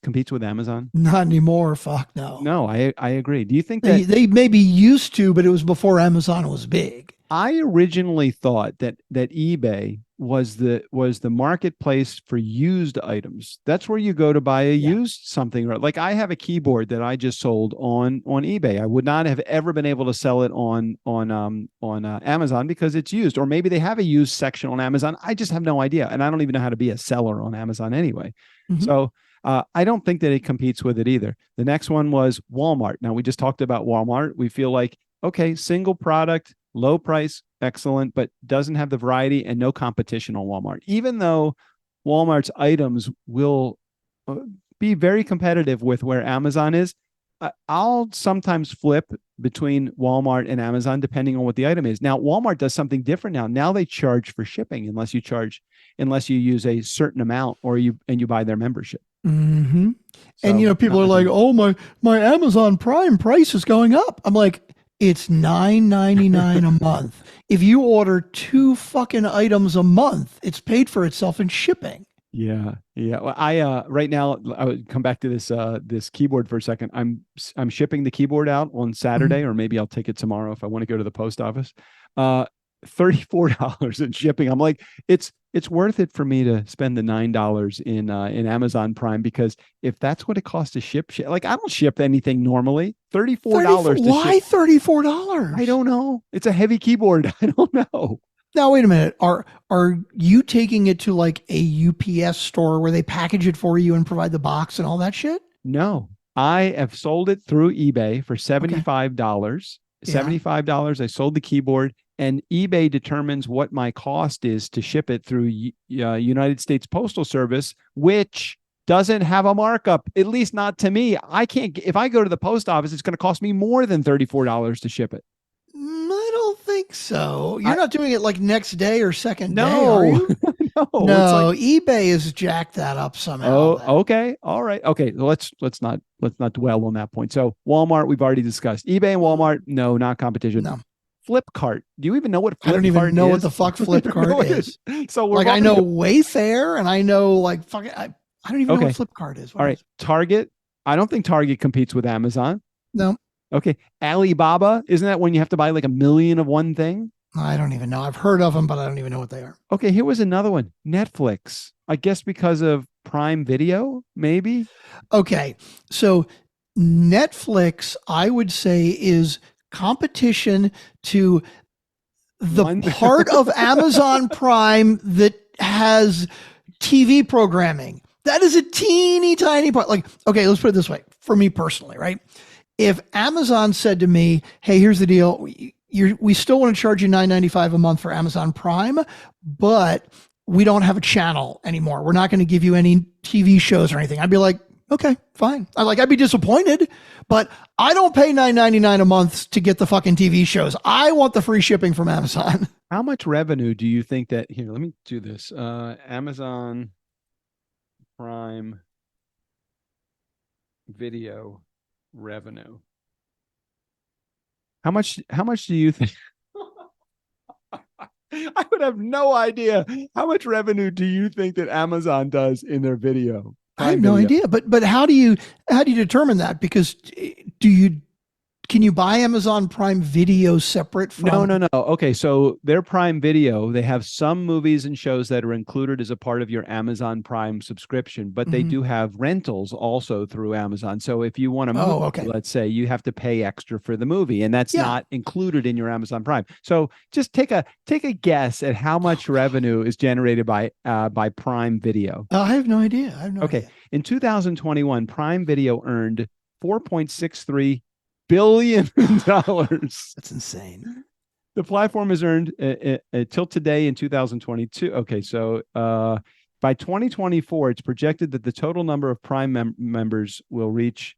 competes with Amazon? Not anymore. Fuck no. No, I agree. Do you think that they maybe used to, but it was before Amazon was big? I originally thought that eBay was the marketplace for used items. That's where you go to buy a used something. Like, I have a keyboard that I just sold on eBay. I would not have ever been able to sell it on Amazon because it's used, or maybe they have a used section on Amazon. I just have no idea, and I don't even know how to be a seller on Amazon anyway. So I don't think that it competes with it either. The next one was Walmart. Now, we just talked about Walmart. We feel like, okay, single product, low price, excellent, but doesn't have the variety and no competition on Walmart. Even though Walmart's items will be very competitive with where Amazon is, I'll sometimes flip between Walmart and Amazon depending on what the item is. Now, Walmart does something different now. Now they charge for shipping unless you use a certain amount or you buy their membership. So, and people are like, oh, my Amazon Prime price is going up. I'm like, it's $9.99 a month. If you order 2 fucking items a month, it's paid for itself in shipping. Yeah, yeah. Well, I right now I would come back to this keyboard for a second. I'm shipping the keyboard out on Mhm. Saturday, or maybe I'll take it tomorrow if I want to go to the post office. Uh, $34 in shipping. I'm like, it's worth it for me to spend the $9 in Amazon Prime, because if that's what it costs to ship, like I don't ship anything normally. $34 to ship. Why $34? I don't know. It's a heavy keyboard. I don't know. Now wait a minute. Are you taking it to like a UPS store where they package it for you and provide the box and all that shit? No, I have sold it through eBay for Okay. $75. Yeah. $75. I sold the keyboard, and eBay determines what my cost is to ship it through United States Postal Service, which doesn't have a markup, at least not to me. I can't, if I go to the post office, it's going to cost me more than $34 to ship it. I don't think so. You're I- not doing it like next day or second day, are No, you? no, No, it's like, eBay has jacked that up somehow. oh, okay, all right, okay. Let's not dwell on that point. So Walmart, we've already discussed. eBay and Walmart, no, not competition. No, Flipkart. Do you even know what Flipkart I don't even know is? what the fuck Flipkart is. So we're Like I know Wayfair and I know like fucking. I don't even know Okay. what Flipkart is. What All right, is it? Target. I don't think Target competes with Amazon. No, Okay, Alibaba. Isn't that when you have to buy like a million of one thing? I don't even know. I've heard of them, but I don't even know what they are. Okay, here was another one. Netflix. I guess because of Prime Video, maybe. Okay, so Netflix, I would say, is competition to the One- part of Amazon Prime that has TV programming. That is a teeny tiny part. Like, okay, let's put it this way. For me personally, right? If Amazon said to me, "Hey, here's the deal. We still want to charge you $9.95 a month for Amazon Prime, but we don't have a channel anymore. We're not going to give you any TV shows or anything." I'd be like, "Okay, fine." I'd be disappointed, but I don't pay $9.99 a month to get the fucking TV shows. I want the free shipping from Amazon. How much revenue do you think that here? Let me do this. Amazon Prime Video revenue. How much do you think? I would have no idea. How much revenue do you think that Amazon does in their video? I have no idea, but how do you determine that? Because can you buy Amazon Prime Video separate from? No. Okay, so their Prime Video, they have some movies and shows that are included as a part of your Amazon Prime subscription, but they do have rentals also through Amazon. So if you want a movie, okay. let's say, you have to pay extra for the movie, and that's not included in your Amazon Prime. So just take a guess at how much revenue is generated by Prime Video. I have no idea. I have no idea. In 2021, Prime Video earned $4.63 billion. That's insane. The platform has earned till today in 2022. Okay, so by 2024, it's projected that the total number of Prime members will reach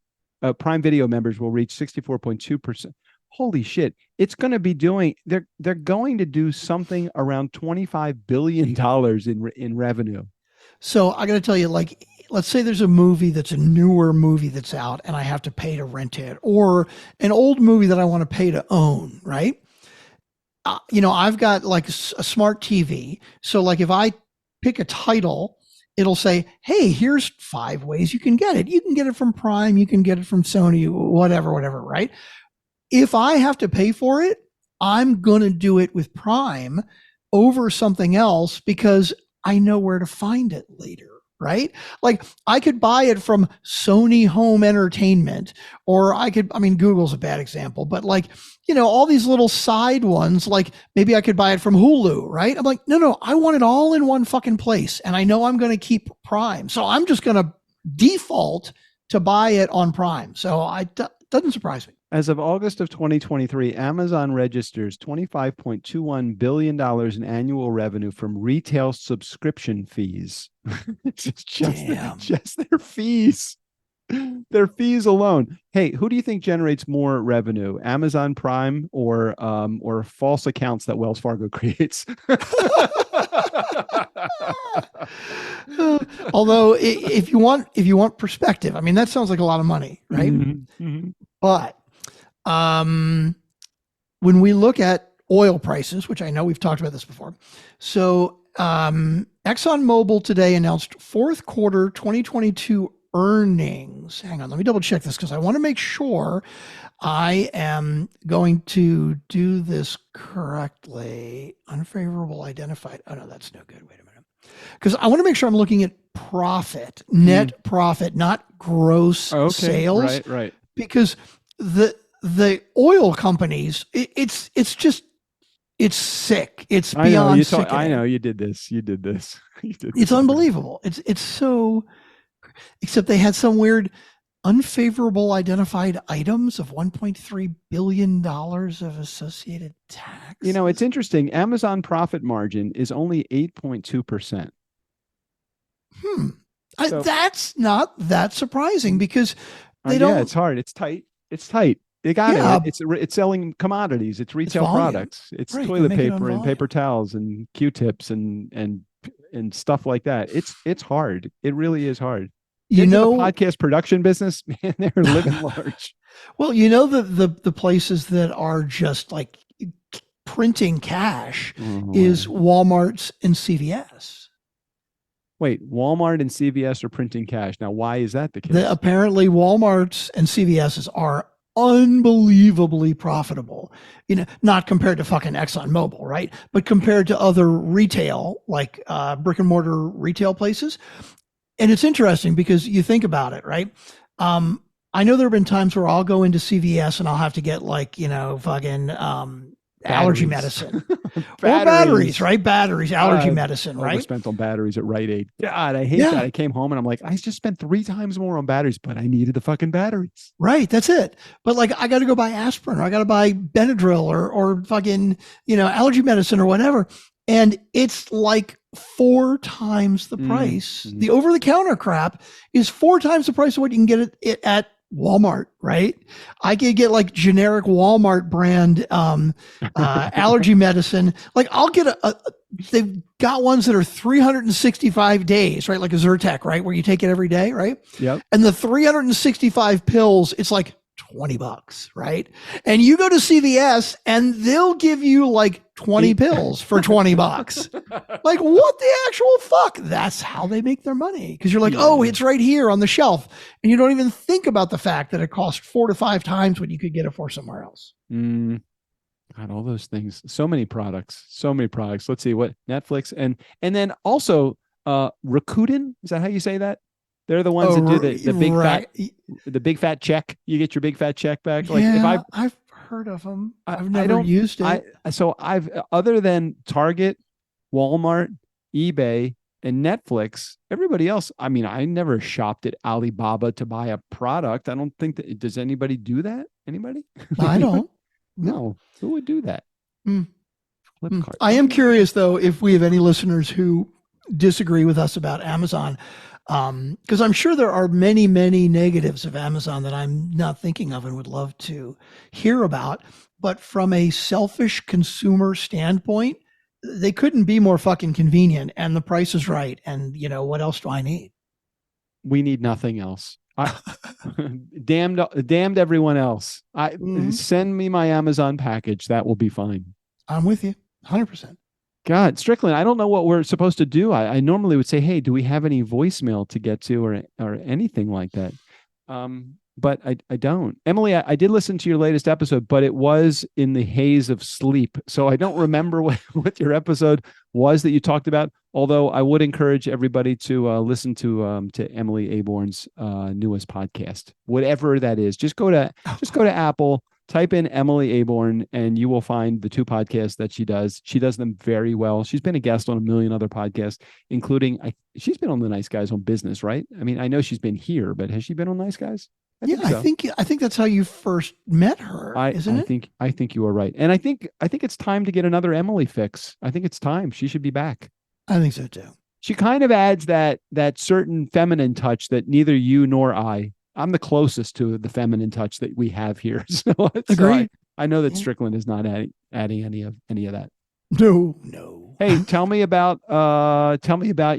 Prime Video members will reach 64.2%. Holy shit! It's going to be doing. They're going to do something around $25 billion in revenue. So I got to tell you, like, let's say there's a movie that's a newer movie that's out and I have to pay to rent it, or an old movie that I want to pay to own, right? I've got like a smart TV. So like if I pick a title, it'll say, "Hey, here's 5 ways you can get it. You can get it from Prime, you can get it from Sony, whatever, right?" If I have to pay for it, I'm going to do it with Prime over something else because I know where to find it later, right? Like I could buy it from Sony Home Entertainment, or Google's a bad example, but like, all these little side ones, like maybe I could buy it from Hulu, right? I'm like, no, I want it all in one fucking place. And I know I'm going to keep Prime. So I'm just going to default to buy it on Prime. So doesn't surprise me. As of August of 2023, Amazon registers $25.21 billion in annual revenue from retail subscription fees. Just their fees. Their fees alone. Hey, who do you think generates more revenue, Amazon Prime or false accounts that Wells Fargo creates? Although, if you want perspective, that sounds like a lot of money, right? But when we look at oil prices, which I know we've talked about this before, so ExxonMobil today announced fourth quarter 2022 earnings. Hang on, let me double check this because I want to make sure I am going to do this correctly. Unfavorable identified. Oh, no, that's no good. Wait a minute. Because I want to make sure I'm looking at profit, net profit, not gross sales. Right. Because the oil companies, it's sick. It's beyond sick. I know you did this. You did this. It's unbelievable. It's so, except they had some weird unfavorable identified items of $1.3 billion of associated tax. It's interesting. Amazon profit margin is only 8.2%. That's not that surprising because they don't. Yeah, it's hard. It's tight. They got it. It's selling commodities. It's retail products. It's toilet paper and paper towels and Q-tips and stuff like that. It's hard. It really is hard. The podcast production business, man, they're living large. Well, the places that are just like printing cash is Walmart's and CVS. Wait, Walmart and CVS are printing cash. Now, why is that the case? Apparently, Walmart's and CVS's are unbelievably profitable. Not compared to fucking ExxonMobil, right? But compared to other retail, like brick and mortar retail places. And it's interesting because you think about it, right? I know there have been times where I'll go into CVS and I'll have to get fucking allergy medicine or batteries, right? Batteries, allergy medicine, right? Spent on batteries at Rite Aid. God, I hate that. I came home and I'm like, I just spent 3 times more on batteries, but I needed the fucking batteries. Right, that's it. But I got to go buy aspirin or I got to buy Benadryl or fucking allergy medicine or whatever, and it's like 4 times the price. The over-the-counter crap is 4 times the price of what you can get it at Walmart, right? I could get like generic Walmart brand allergy medicine. Like I'll get they've got ones that are 365 days, right? Like a Zyrtec, right? Where you take it every day, right? Yep. And the 365 pills, it's like $20, right? And you go to CVS and they'll give you like 20 pills for $20. Like what the actual fuck? That's how they make their money. Because you're like, oh, it's right here on the shelf. And you don't even think about the fact that it costs 4 to 5 times what you could get it for somewhere else. God, all those things. So many products. Let's see what Netflix and then also Rakuten. Is that how you say that? They're the ones that do the big fat check. You get your big fat check back. Like if I've heard of them. I've never used it. I've other than Target, Walmart, eBay, and Netflix, everybody else. I mean, I never shopped at Alibaba to buy a product. I don't think that does anybody do that? Anybody? I don't. No. Who would do that? Flipkart. I am curious though if we have any listeners who disagree with us about Amazon. Because I'm sure there are many, many negatives of Amazon that I'm not thinking of and would love to hear about. But from a selfish consumer standpoint, they couldn't be more fucking convenient and the price is right. And what else do I need? We need nothing else. Damned everyone else. Send me my Amazon package. That will be fine. I'm with you 100%. God, Strickland, I don't know what we're supposed to do. I normally would say, hey, do we have any voicemail to get to or anything like that? But I don't. Emily, I did listen to your latest episode, but it was in the haze of sleep. So I don't remember what your episode was that you talked about. Although I would encourage everybody to listen to Emily Aborn's newest podcast, whatever that is. Just go to Apple. Type in Emily Aborn and you will find the 2 podcasts that she does. She does them very well. She's been a guest on a million other podcasts, including she's been on the Nice Guys on Business, right? I mean, I know she's been here, but has she been on Nice Guys? I think that's how you first met her, isn't it? I think you are right. And I think it's time to get another Emily fix. I think it's time. She should be back. I think so too. She kind of adds that certain feminine touch that neither you nor I'm the closest to the feminine touch that we have here. So agreed. I know that Strickland is not adding any of that. No. Hey, tell me about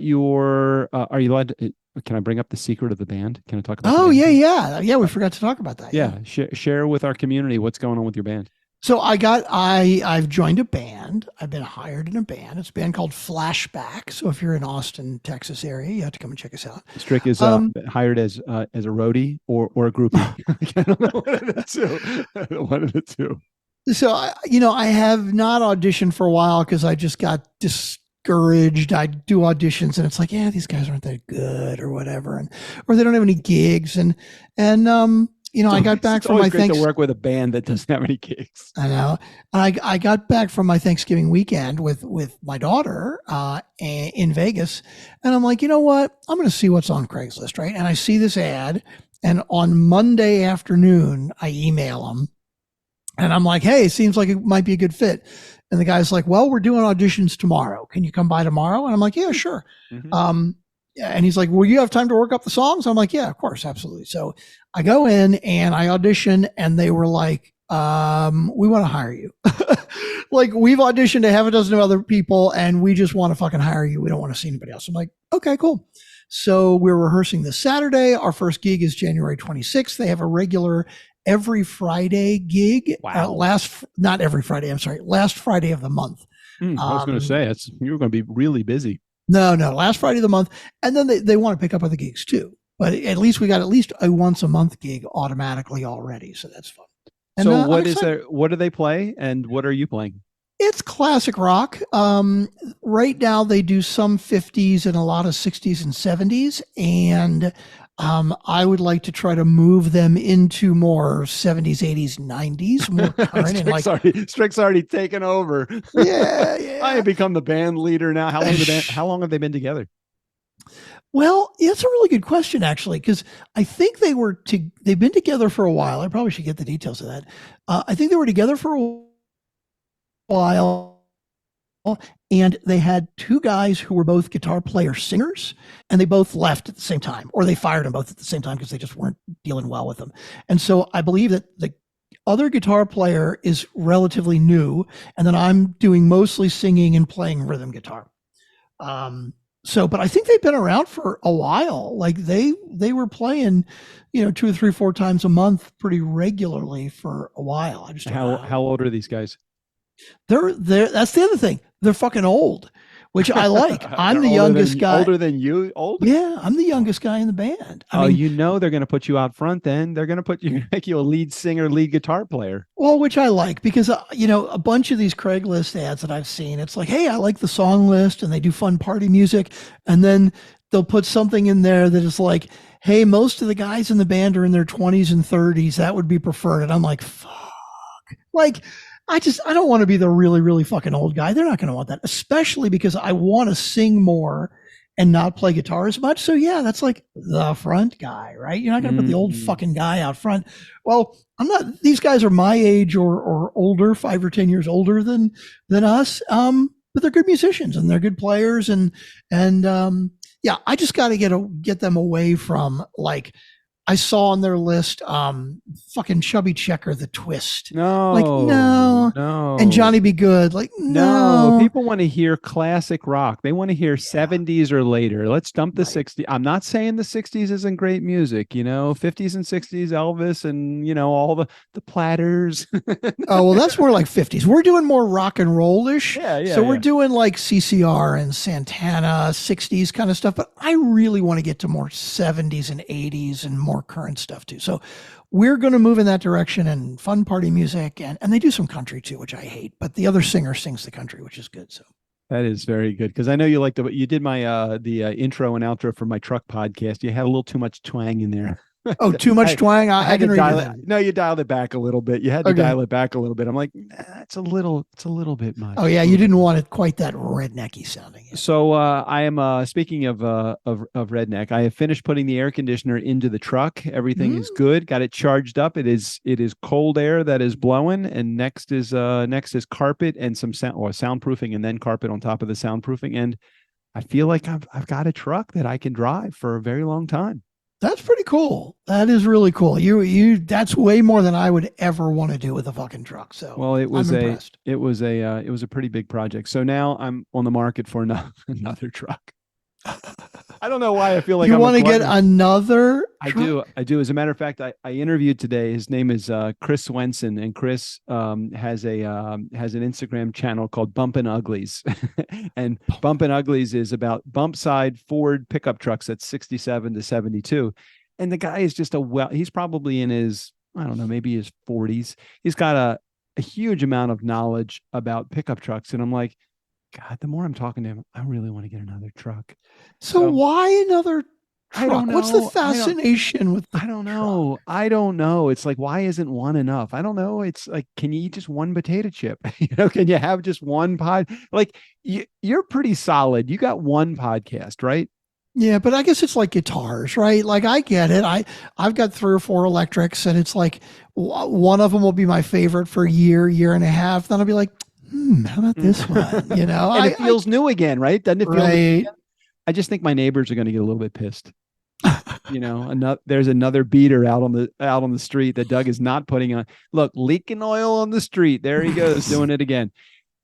your. Are you allowed to, can I bring up the secret of the band? Can I talk about? Oh yeah. We forgot to talk about that. Yeah. Share with our community what's going on with your band. So I've joined a band. I've been hired in a band. It's a band called Flashback. So if you're in Austin, Texas area, you have to come and check us out. Strick is hired as a roadie or a groupie. I don't know, one of the two. One of the two. So I have not auditioned for a while because I just got discouraged. I do auditions and it's like, yeah, these guys aren't that good or whatever, or they don't have any gigs. And I got back from my to work with a band that doesn't have any gigs. I know. I got back from my Thanksgiving weekend with my daughter in Vegas, and I'm like, you know what? I'm going to see what's on Craigslist, right? And I see this ad, and on Monday afternoon, I email them, and I'm like, hey, it seems like it might be a good fit. And the guy's like, well, we're doing auditions tomorrow. Can you come by tomorrow? And I'm like, yeah, sure. Mm-hmm. And he's like, will you have time to work up the songs? I'm like, yeah, of course, absolutely. So I go in and I audition, and they were like, we want to hire you. Like, we've auditioned a half a dozen of other people and we just want to fucking hire you. We don't want to see anybody else. I'm like, okay, cool. So we're rehearsing this Saturday. Our first gig is January 26th. They have a regular every Friday gig. Wow. Not every Friday. I'm sorry. Last Friday of the month. I was going to say, you're going to be really busy. No, last Friday of the month. And then they want to pick up other gigs too. But at least we got at least a once a month gig automatically already. So that's fun. And, so what do they play and what are you playing? It's classic rock. Right now they do some 50s and a lot of 60s and 70s. And I would like to try to move them into more 70s, 80s, 90s, more current. Strick's already taken over. Yeah. I have become the band leader now. How long have they been together? Well, it's a really good question, actually, because I think they've been together for a while. I probably should get the details of that. I think they were together for a while. And they had two guys who were both guitar player singers, and they both left at the same time, or they fired them both at the same time because they just weren't dealing well with them. And so I believe that the other guitar player is relatively new, and then I'm doing mostly singing and playing rhythm guitar. But I think they've been around for a while. Like they were playing, 2 or 3, 4 times a month pretty regularly for a while. I just how old are these guys? They're that's the other thing. They're fucking old, which I like. I'm the youngest guy. Older than you? Old? Yeah, I'm the youngest guy in the band. I mean, they're going to put you out front then. They're going to make you a lead singer, lead guitar player. Well, which I like because, a bunch of these Craigslist ads that I've seen, it's like, hey, I like the song list and they do fun party music. And then they'll put something in there that is like, hey, most of the guys in the band are in their 20s and 30s. That would be preferred. And I'm like, fuck. Like, I don't want to be the really, really fucking old guy. They're not going to want that, especially because I want to sing more and not play guitar as much. So yeah, that's like the front guy, right? You're not going to put the old fucking guy out front. Well, I'm not, these guys are my age or older, 5 or 10 years older than us. But they're good musicians and they're good players. And yeah, I just got to get them away from, like, I saw on their list, fucking Chubby Checker, The Twist. No. And Johnny Be Good. Like, no. People want to hear classic rock. They want to hear 70s or later. Let's dump the 60s. I'm not saying the 60s isn't great music, 50s and 60s, Elvis and, all the Platters. Oh, well, that's more like 50s. We're doing more rock and roll-ish. Yeah. So we're doing like CCR and Santana, 60s kind of stuff. But I really want to get to more 70s and 80s and more current stuff too. So we're going to move in that direction, and fun party music, and they do some country too, which I hate, but the other singer sings the country, which is good. So that is very good, because I know you you did my the intro and outro for my truck podcast. You had a little too much twang in there. Oh, too much twang. I can dial it. No, you dialed it back a little bit. You had to dial it back a little bit. I'm like, it's a little bit much. Oh yeah, you didn't want it quite that rednecky sounding. So I am speaking of redneck. I have finished putting the air conditioner into the truck. Everything is good. Got it charged up. It is cold air that is blowing, and next is carpet and some soundproofing, and then carpet on top of the soundproofing. And I feel like I've got a truck that I can drive for a very long time. That's pretty cool. That is really cool. You that's way more than I would ever want to do with a fucking truck. So well, it was a pretty big project. So now I'm on the market for another truck. I don't know why I feel like you I'm want to get glutton. another I truck? do. As a matter of fact, I interviewed today. His name is Chris Swenson, and Chris has an Instagram channel called Bumpin' Uglies, and Bumpin' Uglies is about bump side Ford pickup trucks at 67 to 72, and the guy is just he's probably in his, I don't know, maybe his 40s. He's got a huge amount of knowledge about pickup trucks, and I'm like, God, the more I'm talking to him, I really want to get another truck. So why another truck? I don't know. What's the fascination with the I don't truck? know. I don't know. It's like, why isn't one enough? I don't know. It's like, can you eat just one potato chip? Can you have just one pod? Like, you're pretty solid. You got one podcast, right? Yeah, but I guess it's like guitars, right? Like I get it. I've got 3 or 4 electrics, and it's like one of them will be my favorite for a year and a half. Then I'll be like, how about this one? You know, and it feels new again, right? Doesn't it feel new right. again? I just think my neighbors are going to get a little bit pissed. There's another beater out on the street that Doug is not putting on. Look, leaking oil on the street. There he goes, doing it again.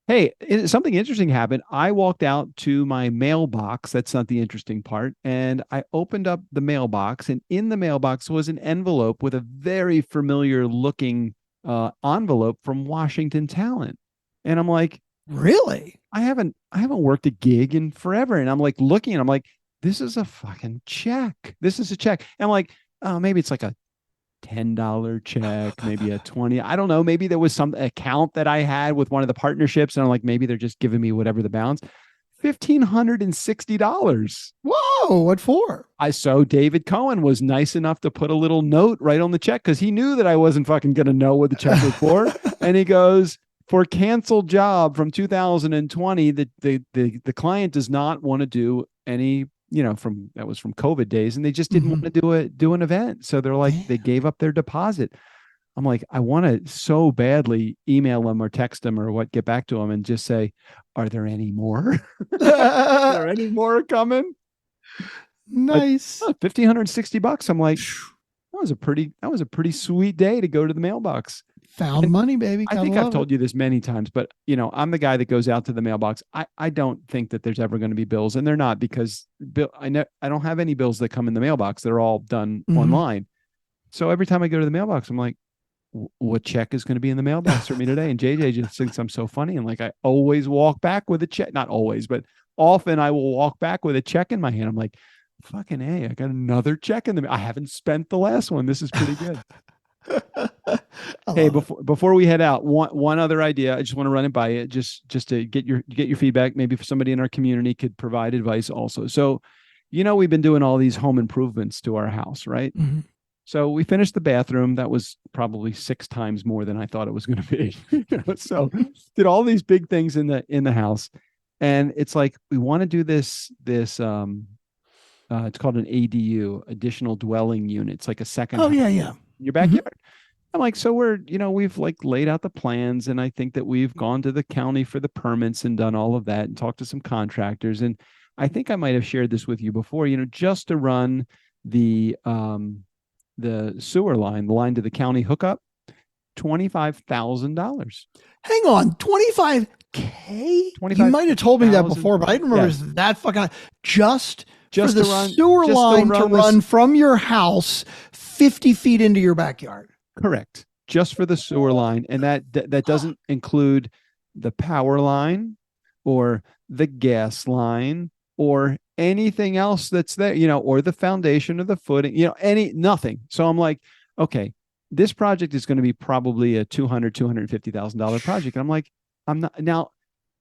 Hey, something interesting happened. I walked out to my mailbox. That's not the interesting part. And I opened up the mailbox, and in the mailbox was an envelope with a very familiar looking envelope from Washington Talent. And I'm like, really? I haven't worked a gig in forever. And I'm like looking, and I'm like, this is a fucking check. This is a check. And I'm like, oh, maybe it's like a $10 check, maybe a 20. I don't know. Maybe there was some account that I had with one of the partnerships, and I'm like, maybe they're just giving me whatever the balance. $1,560. Whoa, what for? So David Cohen was nice enough to put a little note right on the check because he knew that I wasn't fucking going to know what the check was for. And he goes, for canceled job from 2020, the client does not want to do any, that was from COVID days, and they just didn't want to do an event. So they're like, they gave up their deposit. I'm like, I want to so badly email them or text them or get back to them and just say, are there any more? Are there any more coming? Nice. $1,560. I'm like, that was a pretty sweet day to go to the mailbox. Found money, baby. I think I've told you this many times, but I'm the guy that goes out to the mailbox. I don't think that there's ever going to be bills, and they're not, because I don't have any bills that come in the mailbox. They're all done online. So every time I go to the mailbox, I'm like, what check is going to be in the mailbox for me today? And JJ just thinks I'm so funny. And like, I always walk back with a check, not always, but often I will walk back with a check in my hand. I'm like, fucking A, I got another check in the mail. I haven't spent the last one. This is pretty good. Hey, before we head out, one other idea. I just want to run it by you, just to get your feedback. Maybe for somebody in our community could provide advice also. So, we've been doing all these home improvements to our house, right? Mm-hmm. So we finished the bathroom. That was probably 6 times more than I thought it was going to be. So did all these big things in the house, and it's like, we want to do this. It's called an ADU, additional dwelling unit. It's like a second. Oh yeah, yeah. In your backyard. I'm like, so we've like laid out the plans, and I think that we've gone to the county for the permits and done all of that and talked to some contractors. And I think I might have shared this with you before, just to run the sewer line, the line to the county hookup, $25,000. Hang on, 25K? You might have told me that before, but I didn't remember that fucking just for the sewer line to run from your house 50 feet into your backyard. Correct. Just for the sewer line. And that doesn't include the power line or the gas line or anything else that's there, or the foundation or the footing, nothing. So I'm like, okay, this project is going to be probably a $250,000 project. And I'm like, I'm not now,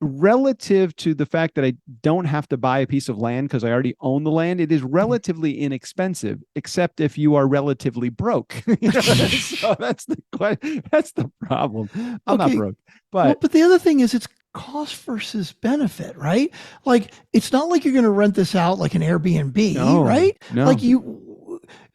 relative to the fact that I don't have to buy a piece of land because I already own the land, it is relatively inexpensive, except if you are relatively broke. So that's the problem. I'm not broke, but the other thing is, it's cost versus benefit, right? Like, it's not like you're going to rent this out like an Airbnb, right? No. Like,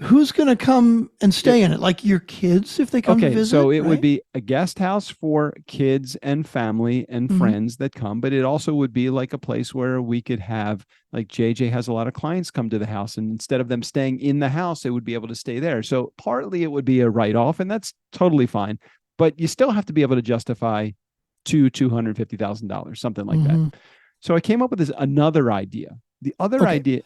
who's going to come and stay in it? Like your kids, if they come to visit? So it would be a guest house for kids and family and friends that come, but it also would be like a place where we could have, like, JJ has a lot of clients come to the house, and instead of them staying in the house, they would be able to stay there. So partly it would be a write-off, and that's totally fine, but you still have to be able to justify $250,000, something like that. So I came up with another idea. The other Okay. idea,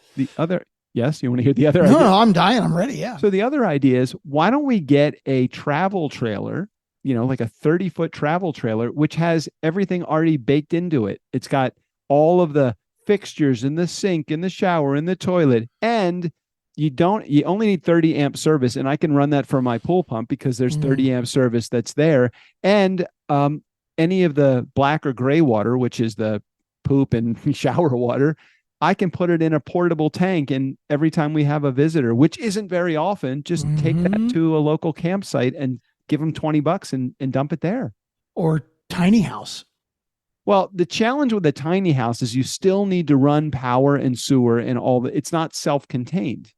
yes, you want to hear the other No, idea? no, I'm dying. I'm ready. Yeah. So the other idea is, why don't we get a travel trailer, like a 30-foot travel trailer, which has everything already baked into it. It's got all of the fixtures in the sink, in the shower, in the toilet, and you only need 30 amp service, and I can run that for my pool pump because there's 30 amp service that's there. And any of the black or gray water, which is the poop and shower water, I can put it in a portable tank, and every time we have a visitor, which isn't very often, just take that to a local campsite and give them $20 and dump it there. Or tiny house. Well, the challenge with a tiny house is you still need to run power and sewer and it's not self-contained.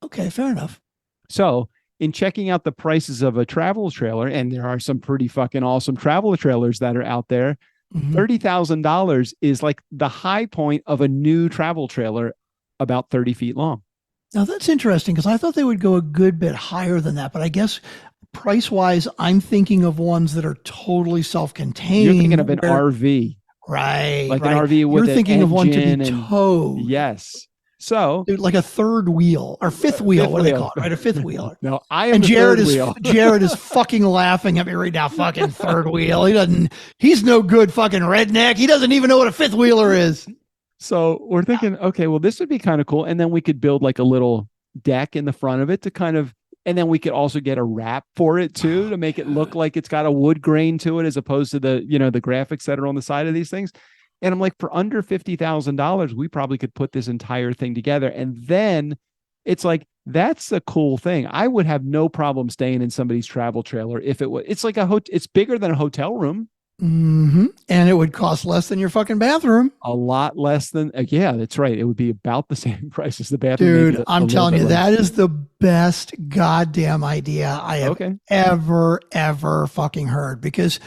Okay, fair enough. So in checking out the prices of a travel trailer, and there are some pretty fucking awesome travel trailers that are out there, $30,000 is like the high point of a new travel trailer, about 30 feet long. Now that's interesting because I thought they would go a good bit higher than that, but I guess price wise, I'm thinking of ones that are totally self-contained. You're thinking of an RV, right? Like right. an RV with You're thinking of one to be and, towed. Yes. So dude, like a third wheel or fifth wheel, what do they call it? Right, a fifth wheel. No, I am. And Jared is Jared is fucking laughing at me right now. Fucking third wheel. He's no good fucking redneck. He doesn't even know what a fifth wheeler is. So we're thinking, okay, well, this would be kind of cool. And then we could build like a little deck in the front of it to kind of, and then we could also get a wrap for it too, to make it look like it's got a wood grain to it, as opposed to the graphics that are on the side of these things. And I'm like, for under $50,000, we probably could put this entire thing together. And then it's like, that's the cool thing. I would have no problem staying in somebody's travel trailer if it was. It's like it's bigger than a hotel room. And it would cost less than your fucking bathroom. A lot less than, yeah, that's right. It would be about the same price as the bathroom. Dude, I'm telling you, that is the best goddamn idea I have ever fucking heard. Because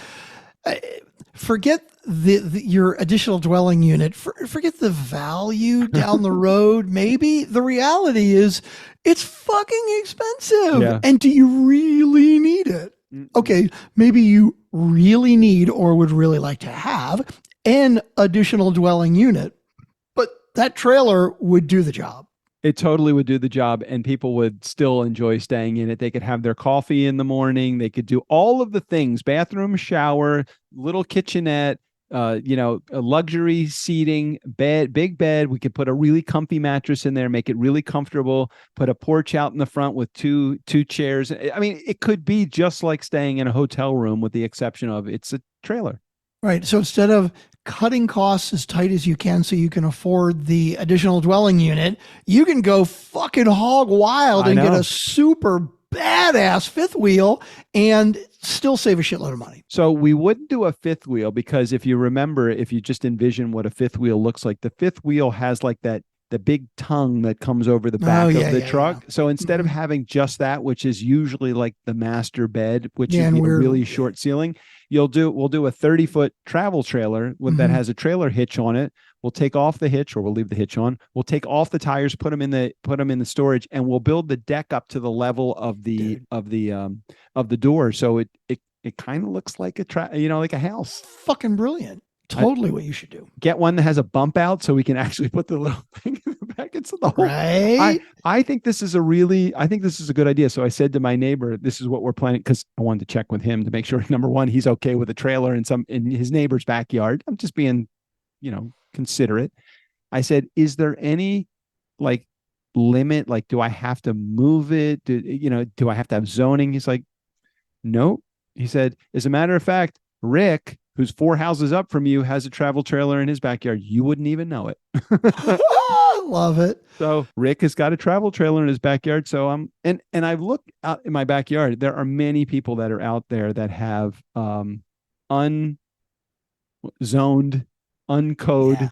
forget your additional dwelling unit, forget the value down the road. Maybe the reality is it's fucking expensive. Yeah. And do you really need it? Okay, maybe you really need or would really like to have an additional dwelling unit, but that trailer would do the job. It totally would do the job, and people would still enjoy staying in it. They could have their coffee in the morning. They could do all of the things: bathroom, shower, little kitchenette, a luxury seating, big bed. We could put a really comfy mattress in there, make it really comfortable, put a porch out in the front with two chairs. I mean, it could be just like staying in a hotel room, with the exception of it's a trailer. Right. So instead of cutting costs as tight as you can so you can afford the additional dwelling unit, you can go fucking hog wild and get a super badass fifth wheel and still save a shitload of money. So we wouldn't do a fifth wheel because if you just envision what a fifth wheel looks like, the fifth wheel has like the big tongue that comes over the back of the truck. Yeah. So instead of having just that, which is usually like the master bed, which is a really short ceiling, we'll do a 30-foot travel trailer that has a trailer hitch on it. We'll take off the hitch, or we'll leave the hitch on. We'll take off the tires, put them in the storage, and we'll build the deck up to the level of the door. So it kind of looks like like a house. Fucking brilliant. Totally what you should do. Get one that has a bump out so we can actually put the little thing in the back. It's the whole. Right. I think this is a good idea. So I said to my neighbor, this is what we're planning, because I wanted to check with him to make sure, number one, he's okay with a trailer in his neighbor's backyard. I'm just being, considerate. I said, is there any like limit? Like, do I have to move it? Do I have to have zoning? He's like, no. He said, as a matter of fact, Rick, who's 4 houses up from you, has a travel trailer in his backyard. You wouldn't even know it. Love it. So Rick has got a travel trailer in his backyard. So and I've looked out in my backyard. There are many people that are out there that have unzoned, uncode,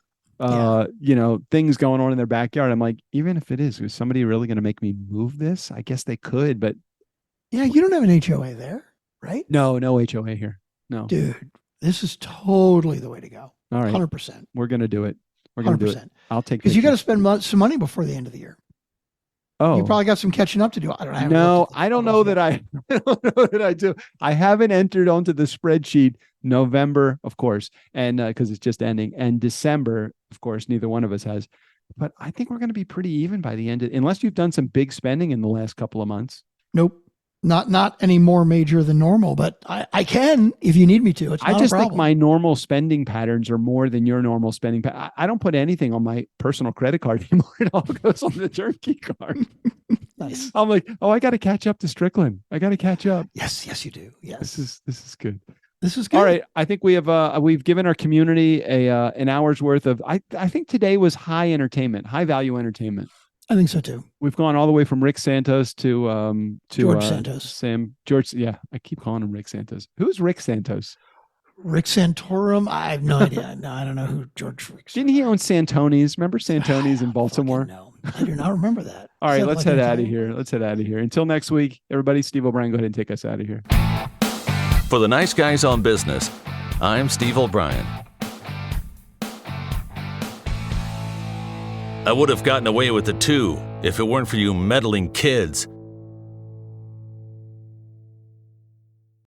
things going on in their backyard. I'm like, even if it is somebody really going to make me move this? I guess they could, but yeah, you don't have an HOA there, right? No HOA here. No, dude. This is totally the way to go. All right. 100%. We're going to do it. We're going to do it. I'll take, because you got to spend some money before the end of the year. Oh, you probably got some catching up to do. I don't know. No, I don't know that I don't know that I do. I haven't entered onto the spreadsheet November, of course, and because it's just ending, and December of course, neither one of us has. But I think we're going to be pretty even by the end unless you've done some big spending in the last couple of months. Nope. Not any more major than normal, but I can if you need me to. It's not I just a problem. think my normal spending patterns are more than your normal spending. I don't put anything on my personal credit card anymore. It all goes on the turnkey card. Nice. I'm like, oh, I got to catch up to Strickland. I got to catch up. Yes, you do. Yes, this is good. This is good. All right, I think we've given our community an hour's worth of. I think today was high value entertainment. I think so too. We've gone all the way from Rick Santos to George Santos. Yeah, I keep calling him Rick Santos. Who's Rick Santos? Rick Santorum. I have no idea. No, I don't know who George Rick. Didn't he own Santoni's? Remember Santoni's in Baltimore? No, I do not remember that. All right, let's head out of here. Until next week, everybody. Steve O'Brien, go ahead and take us out of here. For the nice guys on business, I'm Steve O'Brien. I would have gotten away with it too if it weren't for you meddling kids.